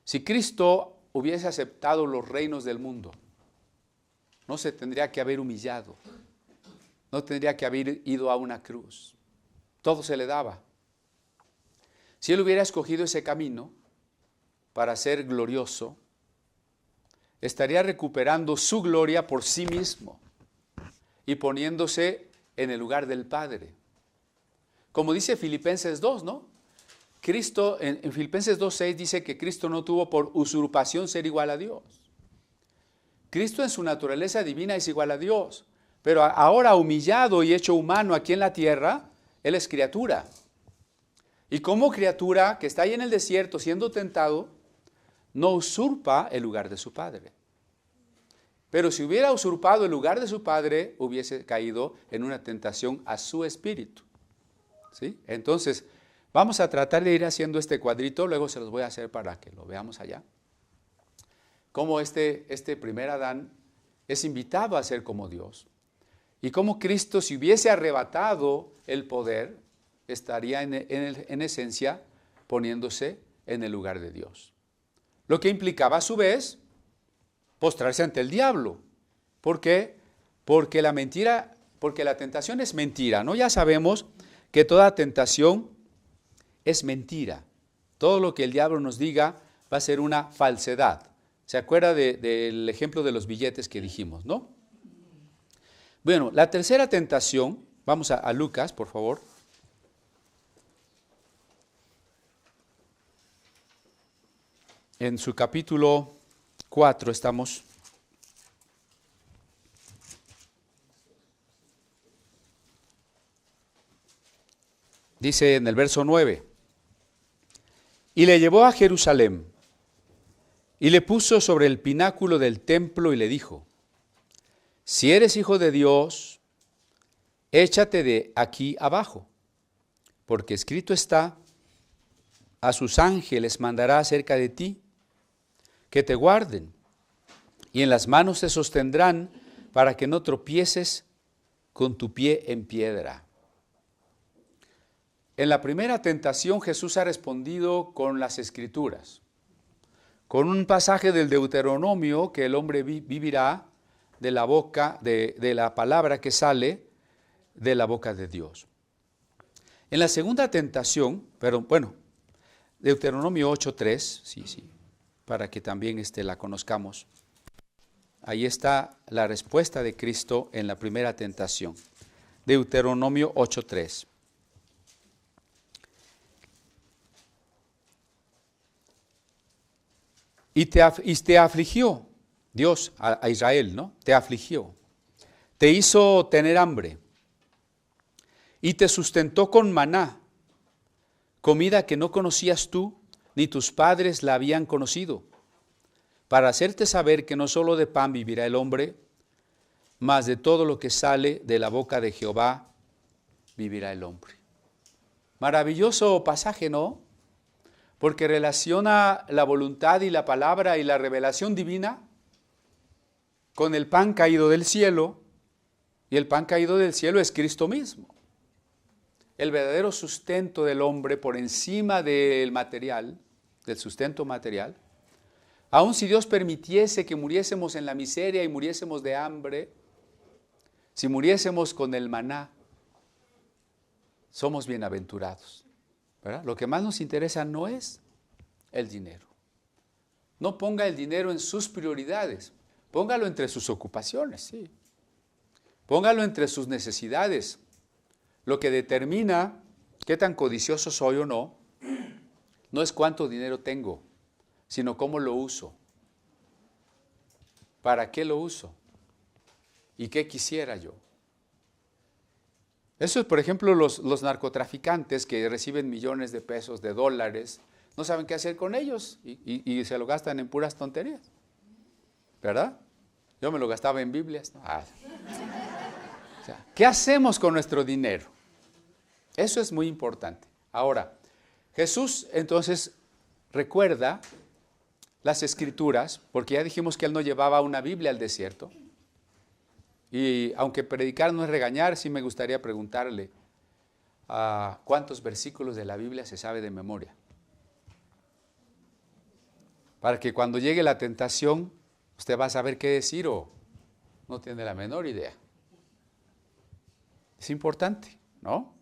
Si Cristo hubiese aceptado los reinos del mundo, no se tendría que haber humillado, no tendría que haber ido a una cruz, todo se le daba. Si Él hubiera escogido ese camino para ser glorioso, estaría recuperando su gloria por sí mismo y poniéndose en el lugar del Padre. Como dice Filipenses 2, ¿no? Cristo, en Filipenses 2:6 dice que Cristo no tuvo por usurpación ser igual a Dios. Cristo en su naturaleza divina es igual a Dios, pero ahora humillado y hecho humano aquí en la tierra, Él es criatura. Y como criatura que está ahí en el desierto siendo tentado, no usurpa el lugar de su Padre. Pero si hubiera usurpado el lugar de su Padre, hubiese caído en una tentación a su espíritu. ¿Sí? Entonces, vamos a tratar de ir haciendo este cuadrito, luego se los voy a hacer para que lo veamos allá. Cómo este primer Adán es invitado a ser como Dios. Y cómo Cristo, si hubiese arrebatado el poder, estaría en esencia poniéndose en el lugar de Dios. Lo que implicaba a su vez postrarse ante el diablo. ¿Por qué? Porque la tentación es mentira, ¿no? Ya sabemos que toda tentación es mentira. Todo lo que el diablo nos diga va a ser una falsedad. ¿Se acuerda del ejemplo de los billetes que dijimos, no? Bueno, la tercera tentación, vamos a Lucas, por favor. En su capítulo 4 estamos. Dice en el verso 9, y le llevó a Jerusalén, y le puso sobre el pináculo del templo y le dijo, si eres hijo de Dios, échate de aquí abajo, porque escrito está, a sus ángeles mandará acerca de ti, que te guarden, y en las manos te sostendrán para que no tropieces con tu pie en piedra. En la primera tentación Jesús ha respondido con las Escrituras, con un pasaje del Deuteronomio que el hombre vivirá de la boca, de la palabra que sale de la boca de Dios. En la segunda tentación, pero bueno, Deuteronomio 8:3, sí, para que también la conozcamos. Ahí está la respuesta de Cristo en la primera tentación. Deuteronomio 8:3. Y te afligió Dios a Israel, ¿no? Te afligió. Te hizo tener hambre. Y te sustentó con maná, comida que no conocías tú, ni tus padres la habían conocido, para hacerte saber que no solo de pan vivirá el hombre, mas de todo lo que sale de la boca de Jehová vivirá el hombre. Maravilloso pasaje, ¿no? Porque relaciona la voluntad y la palabra y la revelación divina con el pan caído del cielo, y el pan caído del cielo es Cristo mismo. El verdadero sustento del hombre por encima del material, del sustento material, aun si Dios permitiese que muriésemos en la miseria y muriésemos de hambre, si muriésemos con el maná, somos bienaventurados, ¿verdad? Lo que más nos interesa no es el dinero. No ponga el dinero en sus prioridades, póngalo entre sus ocupaciones, sí. Póngalo entre sus necesidades. Lo que determina qué tan codicioso soy o no, no es cuánto dinero tengo, sino cómo lo uso. ¿Para qué lo uso? ¿Y qué quisiera yo? Eso es, por ejemplo, los narcotraficantes que reciben millones de pesos, de dólares, no saben qué hacer con ellos y se lo gastan en puras tonterías. ¿Verdad? Yo me lo gastaba en Biblias. O sea, ¿qué hacemos con nuestro dinero? Eso es muy importante. Ahora, Jesús entonces recuerda las Escrituras, porque ya dijimos que Él no llevaba una Biblia al desierto. Y aunque predicar no es regañar, sí me gustaría preguntarle, ¿cuántos versículos de la Biblia se sabe de memoria? Para que cuando llegue la tentación, usted va a saber qué decir o no tiene la menor idea. Es importante, ¿no?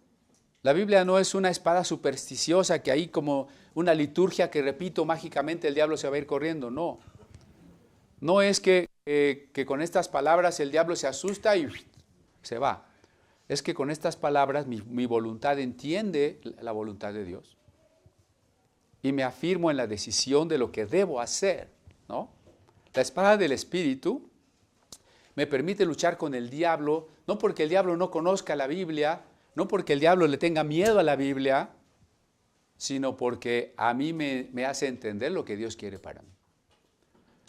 La Biblia no es una espada supersticiosa que ahí como una liturgia que repito mágicamente el diablo se va a ir corriendo, no. No es que con estas palabras el diablo se asusta y se va. Es que con estas palabras mi voluntad entiende la voluntad de Dios. Y me afirmo en la decisión de lo que debo hacer, ¿no? La espada del Espíritu me permite luchar con el diablo, no porque el diablo no conozca la Biblia, no porque el diablo le tenga miedo a la Biblia, sino porque a mí me hace entender lo que Dios quiere para mí.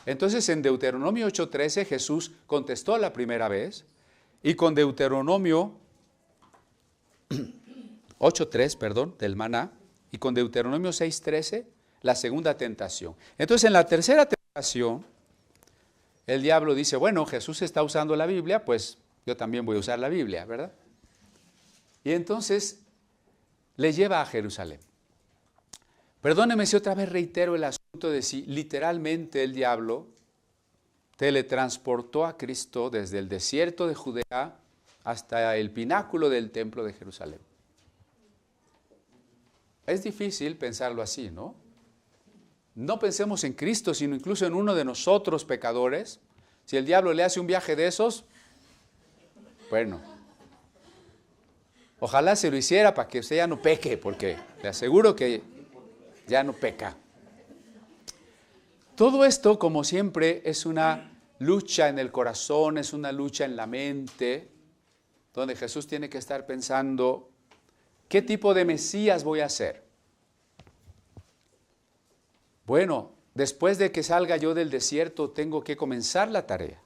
Entonces en Deuteronomio 8:13 Jesús contestó la primera vez, y con Deuteronomio 8:3, del maná, y con Deuteronomio 6:13, la segunda tentación. Entonces en la tercera tentación, el diablo dice, bueno, Jesús está usando la Biblia, pues yo también voy a usar la Biblia, ¿verdad? Y entonces le lleva a Jerusalén. Perdóneme si otra vez reitero el asunto de si literalmente el diablo teletransportó a Cristo desde el desierto de Judea hasta el pináculo del templo de Jerusalén. Es difícil pensarlo así, ¿no? No pensemos en Cristo, sino incluso en uno de nosotros pecadores. Si el diablo le hace un viaje de esos, bueno, ojalá se lo hiciera para que usted ya no peque, porque le aseguro que ya no peca. Todo esto, como siempre, es una lucha en el corazón, es una lucha en la mente, donde Jesús tiene que estar pensando, ¿qué tipo de Mesías voy a ser? Bueno, después de que salga yo del desierto, tengo que comenzar la tarea.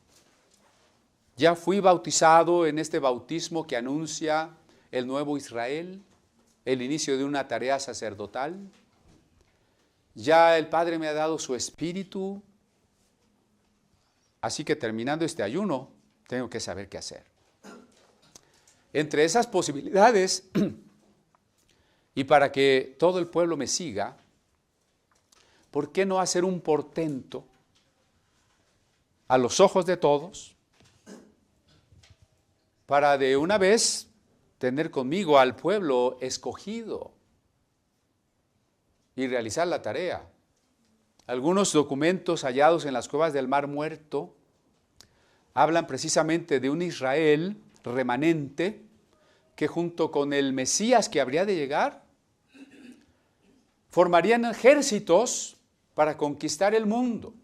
Ya fui bautizado en este bautismo que anuncia el nuevo Israel, el inicio de una tarea sacerdotal. Ya el Padre me ha dado su Espíritu. Así que terminando este ayuno, tengo que saber qué hacer. Entre esas posibilidades, y para que todo el pueblo me siga, ¿por qué no hacer un portento a los ojos de todos para de una vez tener conmigo al pueblo escogido y realizar la tarea? Algunos documentos hallados en las cuevas del Mar Muerto hablan precisamente de un Israel remanente que junto con el Mesías que habría de llegar, formarían ejércitos para conquistar el mundo,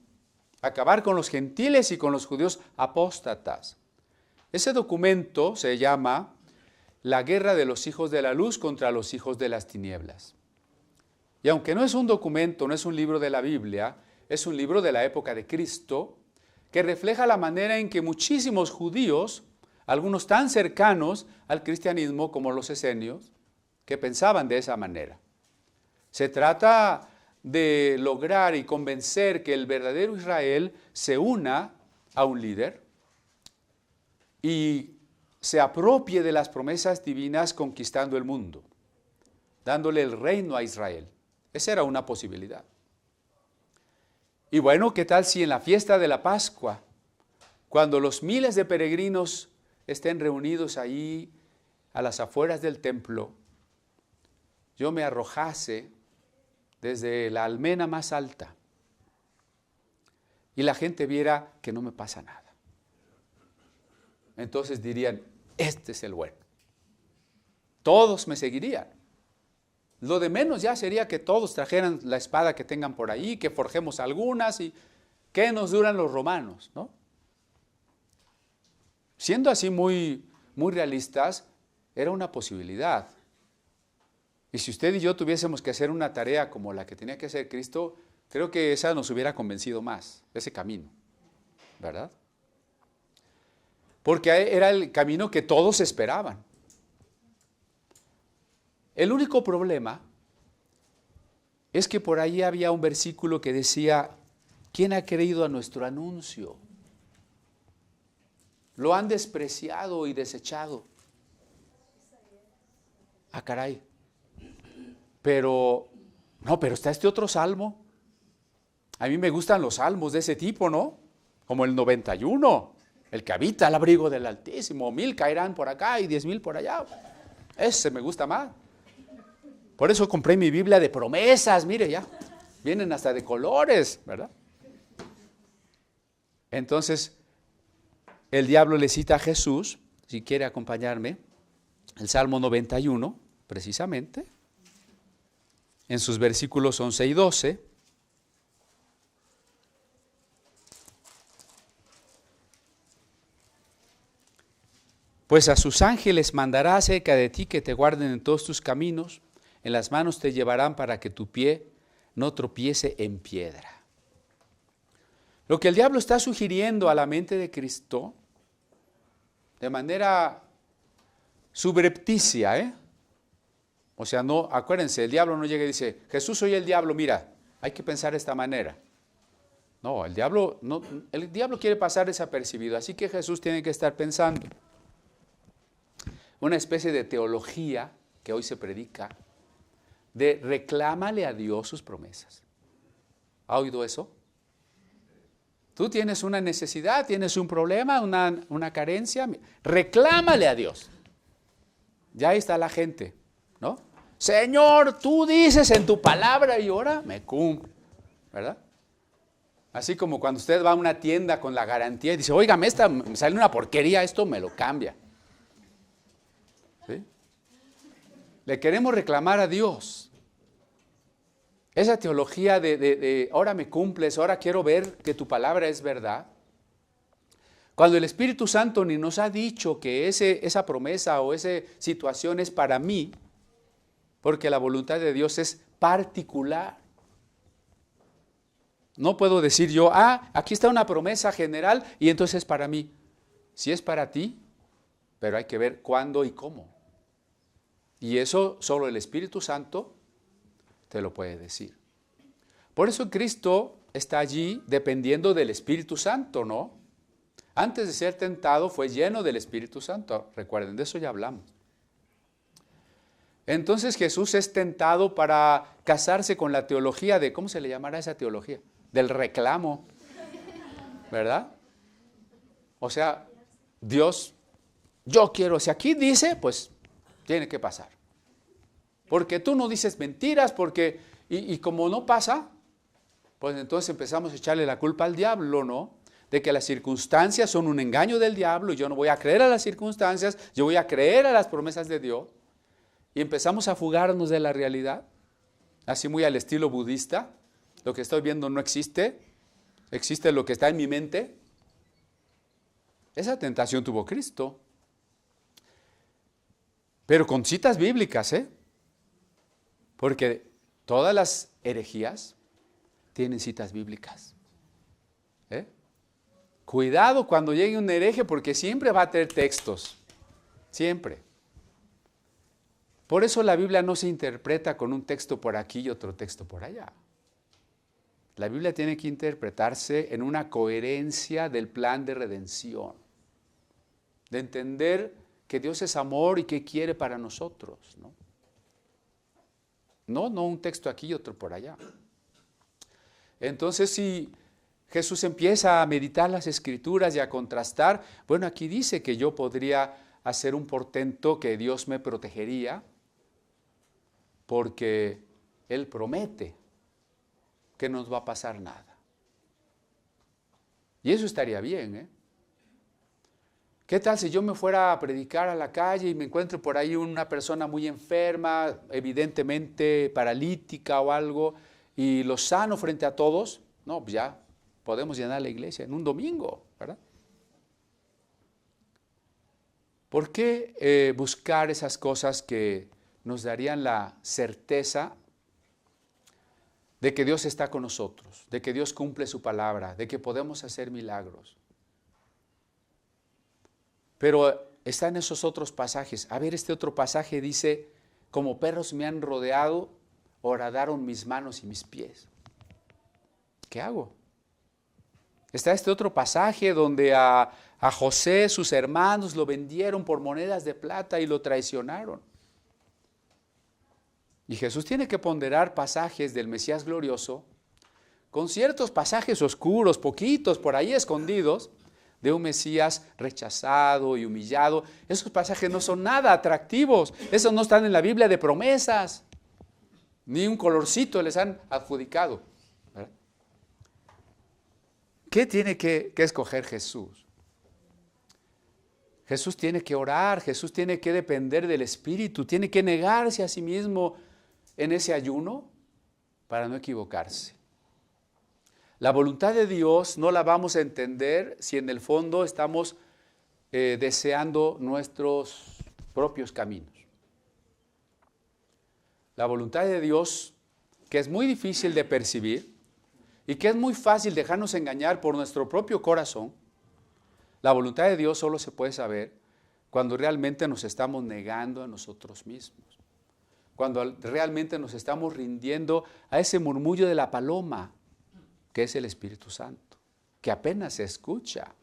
acabar con los gentiles y con los judíos apóstatas. Ese documento se llama La guerra de los hijos de la luz contra los hijos de las tinieblas. Y aunque no es un documento, no es un libro de la Biblia, es un libro de la época de Cristo, que refleja la manera en que muchísimos judíos, algunos tan cercanos al cristianismo como los esenios, que pensaban de esa manera. Se trata de lograr y convencer que el verdadero Israel se una a un líder y se apropie de las promesas divinas conquistando el mundo, dándole el reino a Israel. Esa era una posibilidad. Y bueno, ¿qué tal si en la fiesta de la Pascua, cuando los miles de peregrinos estén reunidos ahí a las afueras del templo, yo me arrojase desde la almena más alta y la gente viera que no me pasa nada? Entonces dirían, este es el bueno. Todos me seguirían. Lo de menos ya sería que todos trajeran la espada que tengan por ahí, que forjemos algunas y que nos duran los romanos, ¿no? Siendo así muy realistas, era una posibilidad. Y si usted y yo tuviésemos que hacer una tarea como la que tenía que hacer Cristo, creo que esa nos hubiera convencido más, ese camino, ¿verdad? Porque era el camino que todos esperaban. El único problema es que por ahí había un versículo que decía, ¿quién ha creído a nuestro anuncio? Lo han despreciado y desechado. Ah, caray. Pero está este otro salmo. A mí me gustan los salmos de ese tipo, ¿no? Como el 91, el que habita al abrigo del Altísimo. 1000 caerán por acá y 10,000 por allá. Ese me gusta más. Por eso compré mi Biblia de promesas, mire ya, vienen hasta de colores, ¿verdad? Entonces, el diablo le cita a Jesús si quiere acompañarme, el Salmo 91, precisamente, en sus versículos 11 y 12. Pues a sus ángeles mandará acerca de ti que te guarden en todos tus caminos, en las manos te llevarán para que tu pie no tropiece en piedra. Lo que el diablo está sugiriendo a la mente de Cristo, de manera subrepticia, o sea, no, acuérdense, el diablo no llega y dice, Jesús, soy el diablo, mira, hay que pensar de esta manera. No, el diablo quiere pasar desapercibido, así que Jesús tiene que estar pensando. Una especie de teología que hoy se predica, de reclámale a Dios sus promesas. ¿Ha oído eso? Tú tienes una necesidad, tienes un problema, una carencia, reclámale a Dios. Ya ahí está la gente, ¿no? Señor, tú dices en tu palabra y ahora me cumple, ¿verdad? Así como cuando usted va a una tienda con la garantía y dice, óigame, esta me sale una porquería, esto me lo cambia. ¿Sí? Le queremos reclamar a Dios. Esa teología de ahora me cumples, ahora quiero ver que tu palabra es verdad. Cuando el Espíritu Santo ni nos ha dicho que esa promesa o esa situación es para mí, porque la voluntad de Dios es particular. No puedo decir yo, aquí está una promesa general y entonces es para mí. Sí es para ti, pero hay que ver cuándo y cómo. Y eso solo el Espíritu Santo te lo puede decir. Por eso Cristo está allí dependiendo del Espíritu Santo, ¿no? Antes de ser tentado fue lleno del Espíritu Santo. Recuerden, de eso ya hablamos. Entonces Jesús es tentado para casarse con la teología de, ¿cómo se le llamará esa teología? Del reclamo, ¿verdad? O sea, Dios, yo quiero, si aquí dice, pues tiene que pasar. Porque tú no dices mentiras, y como no pasa, pues entonces empezamos a echarle la culpa al diablo, ¿no? De que las circunstancias son un engaño del diablo, y yo no voy a creer a las circunstancias, yo voy a creer a las promesas de Dios. Y empezamos a fugarnos de la realidad, así muy al estilo budista. Lo que estoy viendo no existe, existe lo que está en mi mente. Esa tentación tuvo Cristo. Pero con citas bíblicas, porque todas las herejías tienen citas bíblicas. Cuidado cuando llegue un hereje, porque siempre va a tener textos, siempre. Por eso la Biblia no se interpreta con un texto por aquí y otro texto por allá. La Biblia tiene que interpretarse en una coherencia del plan de redención, de entender que Dios es amor y que quiere para nosotros, ¿no? No un texto aquí y otro por allá. Entonces, si Jesús empieza a meditar las Escrituras y a contrastar, bueno, aquí dice que yo podría hacer un portento que Dios me protegería, porque Él promete que no nos va a pasar nada. Y eso estaría bien, ¿Qué tal si yo me fuera a predicar a la calle y me encuentro por ahí una persona muy enferma, evidentemente paralítica o algo, y lo sano frente a todos? No, pues ya podemos llenar la iglesia en un domingo, ¿verdad? ¿Por qué buscar esas cosas que nos darían la certeza de que Dios está con nosotros, de que Dios cumple su palabra, de que podemos hacer milagros? Pero está en esos otros pasajes. A ver, este otro pasaje dice, como perros me han rodeado, horadaron mis manos y mis pies. ¿Qué hago? Está este otro pasaje donde a José, sus hermanos, lo vendieron por monedas de plata y lo traicionaron. Y Jesús tiene que ponderar pasajes del Mesías glorioso con ciertos pasajes oscuros, poquitos, por ahí escondidos, de un Mesías rechazado y humillado. Esos pasajes no son nada atractivos. Esos no están en la Biblia de promesas. Ni un colorcito les han adjudicado, ¿verdad? ¿Qué tiene que escoger Jesús? Jesús tiene que orar, Jesús tiene que depender del Espíritu, tiene que negarse a sí mismo en ese ayuno para no equivocarse. La voluntad de Dios no la vamos a entender si en el fondo estamos deseando nuestros propios caminos. La voluntad de Dios, que es muy difícil de percibir y que es muy fácil dejarnos engañar por nuestro propio corazón, la voluntad de Dios solo se puede saber cuando realmente nos estamos negando a nosotros mismos, cuando realmente nos estamos rindiendo a ese murmullo de la paloma, que es el Espíritu Santo, que apenas se escucha.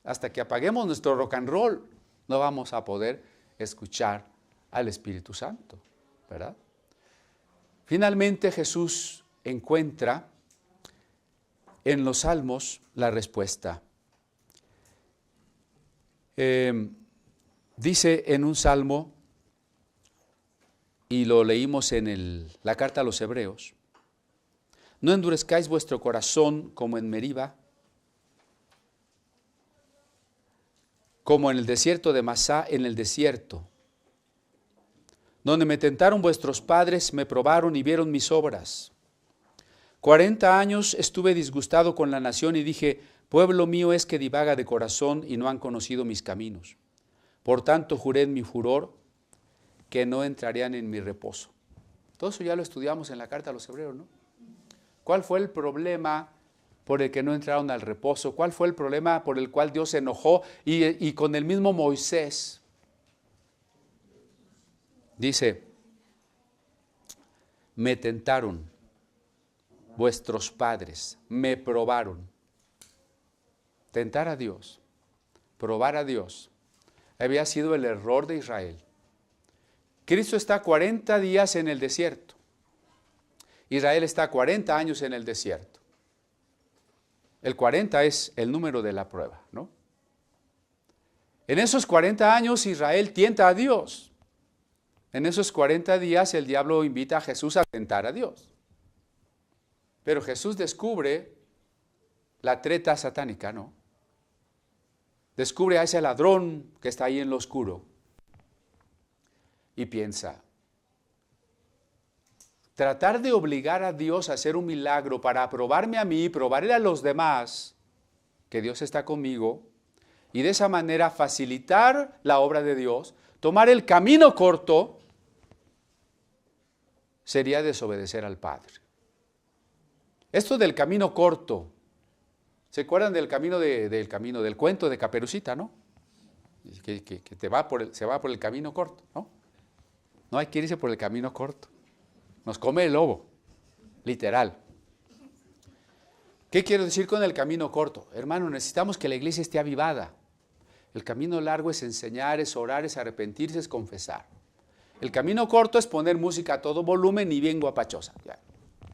Hasta que apaguemos nuestro rock and roll, no vamos a poder escuchar al Espíritu Santo, ¿verdad? Finalmente Jesús encuentra en los Salmos la respuesta. Dice en un salmo, y lo leímos en la carta a los Hebreos: no endurezcáis vuestro corazón como en Meriba, como en el desierto de Masá, en el desierto, donde me tentaron vuestros padres, me probaron y vieron mis obras. 40 años estuve disgustado con la nación y dije: pueblo mío es que divaga de corazón y no han conocido mis caminos. Por tanto juré en mi furor que no entrarían en mi reposo. Todo eso ya lo estudiamos en la carta a los Hebreos, ¿no? ¿Cuál fue el problema por el que no entraron al reposo? ¿Cuál fue el problema por el cual Dios se enojó? Y con el mismo Moisés dice: me tentaron vuestros padres, me probaron. Tentar a Dios, probar a Dios, había sido el error de Israel. Cristo está 40 días en el desierto. Israel está 40 años en el desierto. El 40 es el número de la prueba, ¿no? En esos 40 años Israel tienta a Dios. En esos 40 días el diablo invita a Jesús a tentar a Dios. Pero Jesús descubre la treta satánica, ¿no? Descubre a ese ladrón que está ahí en lo oscuro y piensa: tratar de obligar a Dios a hacer un milagro para probarme a mí, probarle a los demás que Dios está conmigo, y de esa manera facilitar la obra de Dios, tomar el camino corto, sería desobedecer al Padre. Esto del camino corto, ¿se acuerdan del del cuento de Caperucita, no? Que se va por el camino corto, ¿no? No hay que irse por el camino corto. Nos come el lobo, literal. ¿Qué quiero decir con el camino corto? Hermano, necesitamos que la iglesia esté avivada. El camino largo es enseñar, es orar, es arrepentirse, es confesar. El camino corto es poner música a todo volumen y bien guapachosa.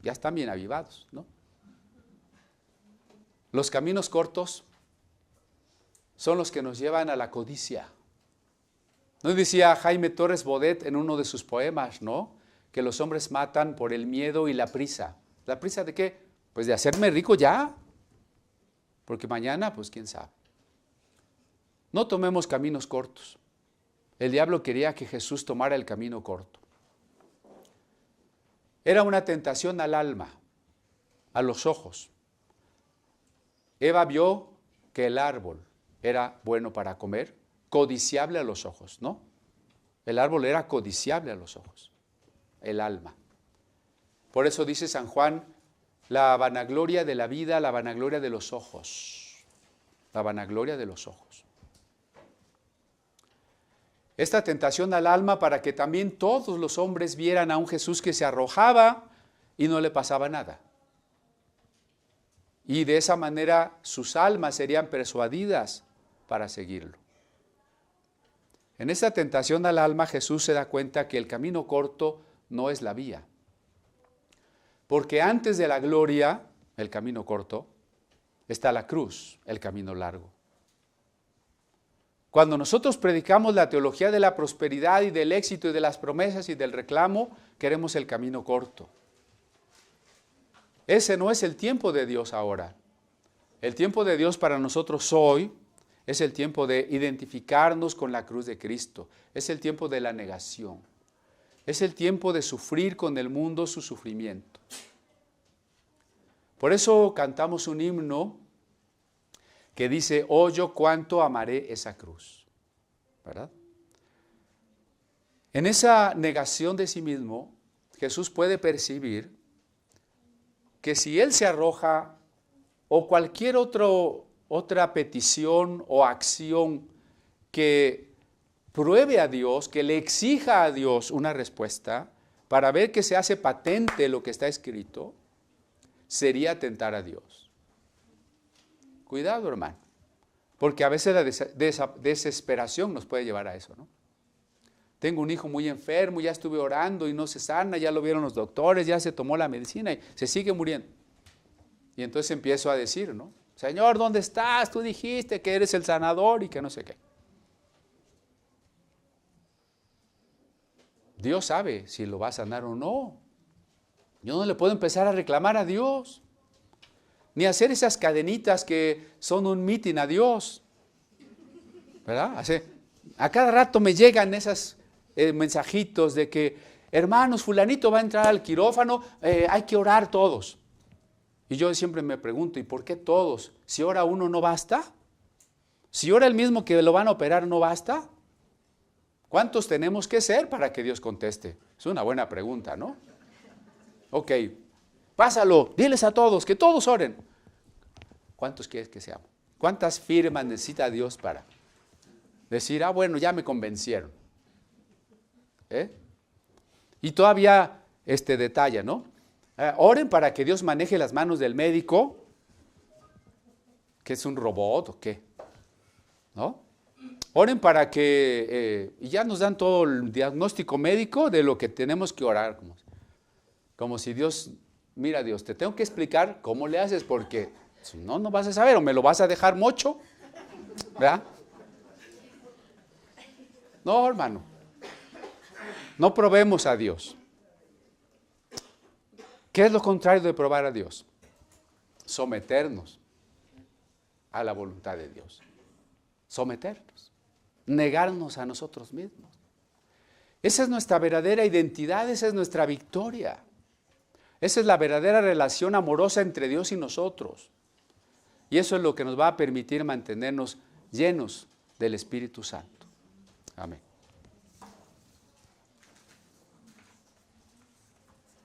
Ya están bien avivados, ¿no? Los caminos cortos son los que nos llevan a la codicia. ¿No decía Jaime Torres Bodet en uno de sus poemas, ¿no? Que los hombres matan por el miedo y la prisa. ¿La prisa de qué? Pues de hacerme rico ya. Porque mañana, pues quién sabe. No tomemos caminos cortos. El diablo quería que Jesús tomara el camino corto. Era una tentación al alma, a los ojos. Eva vio que el árbol era bueno para comer, codiciable a los ojos, ¿no? El árbol era codiciable a los ojos, el alma. Por eso dice San Juan: la vanagloria de la vida, la vanagloria de los ojos. La vanagloria de los ojos. Esta tentación al alma para que también todos los hombres vieran a un Jesús que se arrojaba y no le pasaba nada. Y de esa manera sus almas serían persuadidas para seguirlo. En esta tentación al alma Jesús se da cuenta que el camino corto no es la vía. Porque antes de la gloria, el camino corto, está la cruz, el camino largo. Cuando nosotros predicamos la teología de la prosperidad y del éxito y de las promesas y del reclamo, queremos el camino corto. Ese no es el tiempo de Dios ahora. El tiempo de Dios para nosotros hoy Es el tiempo de identificarnos con la cruz de Cristo. Es el tiempo de la negación. Es el tiempo de sufrir con el mundo su sufrimiento. Por eso cantamos un himno que dice, oh, yo cuánto amaré esa cruz. ¿Verdad? En esa negación de sí mismo, Jesús puede percibir que si Él se arroja o cualquier otra petición o acción que pruebe a Dios, que le exija a Dios una respuesta para ver que se hace patente lo que está escrito, sería tentar a Dios. Cuidado, hermano, porque a veces la desesperación nos puede llevar a eso, ¿no? Tengo un hijo muy enfermo, ya estuve orando y no se sana, ya lo vieron los doctores, ya se tomó la medicina y se sigue muriendo. Y entonces empiezo a decir, ¿no? Señor, ¿dónde estás? Tú dijiste que eres el sanador y que no sé qué. Dios sabe si lo va a sanar o no. Yo no le puedo empezar a reclamar a Dios, ni hacer esas cadenitas que son un mitin a Dios, ¿verdad? A cada rato me llegan esos mensajitos de que, hermanos, fulanito va a entrar al quirófano, hay que orar todos. Y yo siempre me pregunto, ¿y por qué todos? Si ora uno no basta, si ora el mismo que lo van a operar no basta, ¿cuántos tenemos que ser para que Dios conteste? Es una buena pregunta, ¿no? Ok, pásalo, diles a todos, que todos oren. ¿Cuántos quieres que seamos? ¿Cuántas firmas necesita Dios para decir, bueno, ya me convencieron? Y todavía detalle, ¿no? Oren para que Dios maneje las manos del médico, que es un robot o qué, ¿no? Oren para que, y ya nos dan todo el diagnóstico médico de lo que tenemos que orar. Como si Dios, mira Dios, te tengo que explicar cómo le haces porque si no, no vas a saber o me lo vas a dejar mocho, ¿verdad? No, hermano, no probemos a Dios. ¿Qué es lo contrario de probar a Dios? Someternos a la voluntad de Dios. Someternos, negarnos a nosotros mismos. Esa es nuestra verdadera identidad, esa es nuestra victoria. Esa es la verdadera relación amorosa entre Dios y nosotros. Y eso es lo que nos va a permitir mantenernos llenos del Espíritu Santo. Amén.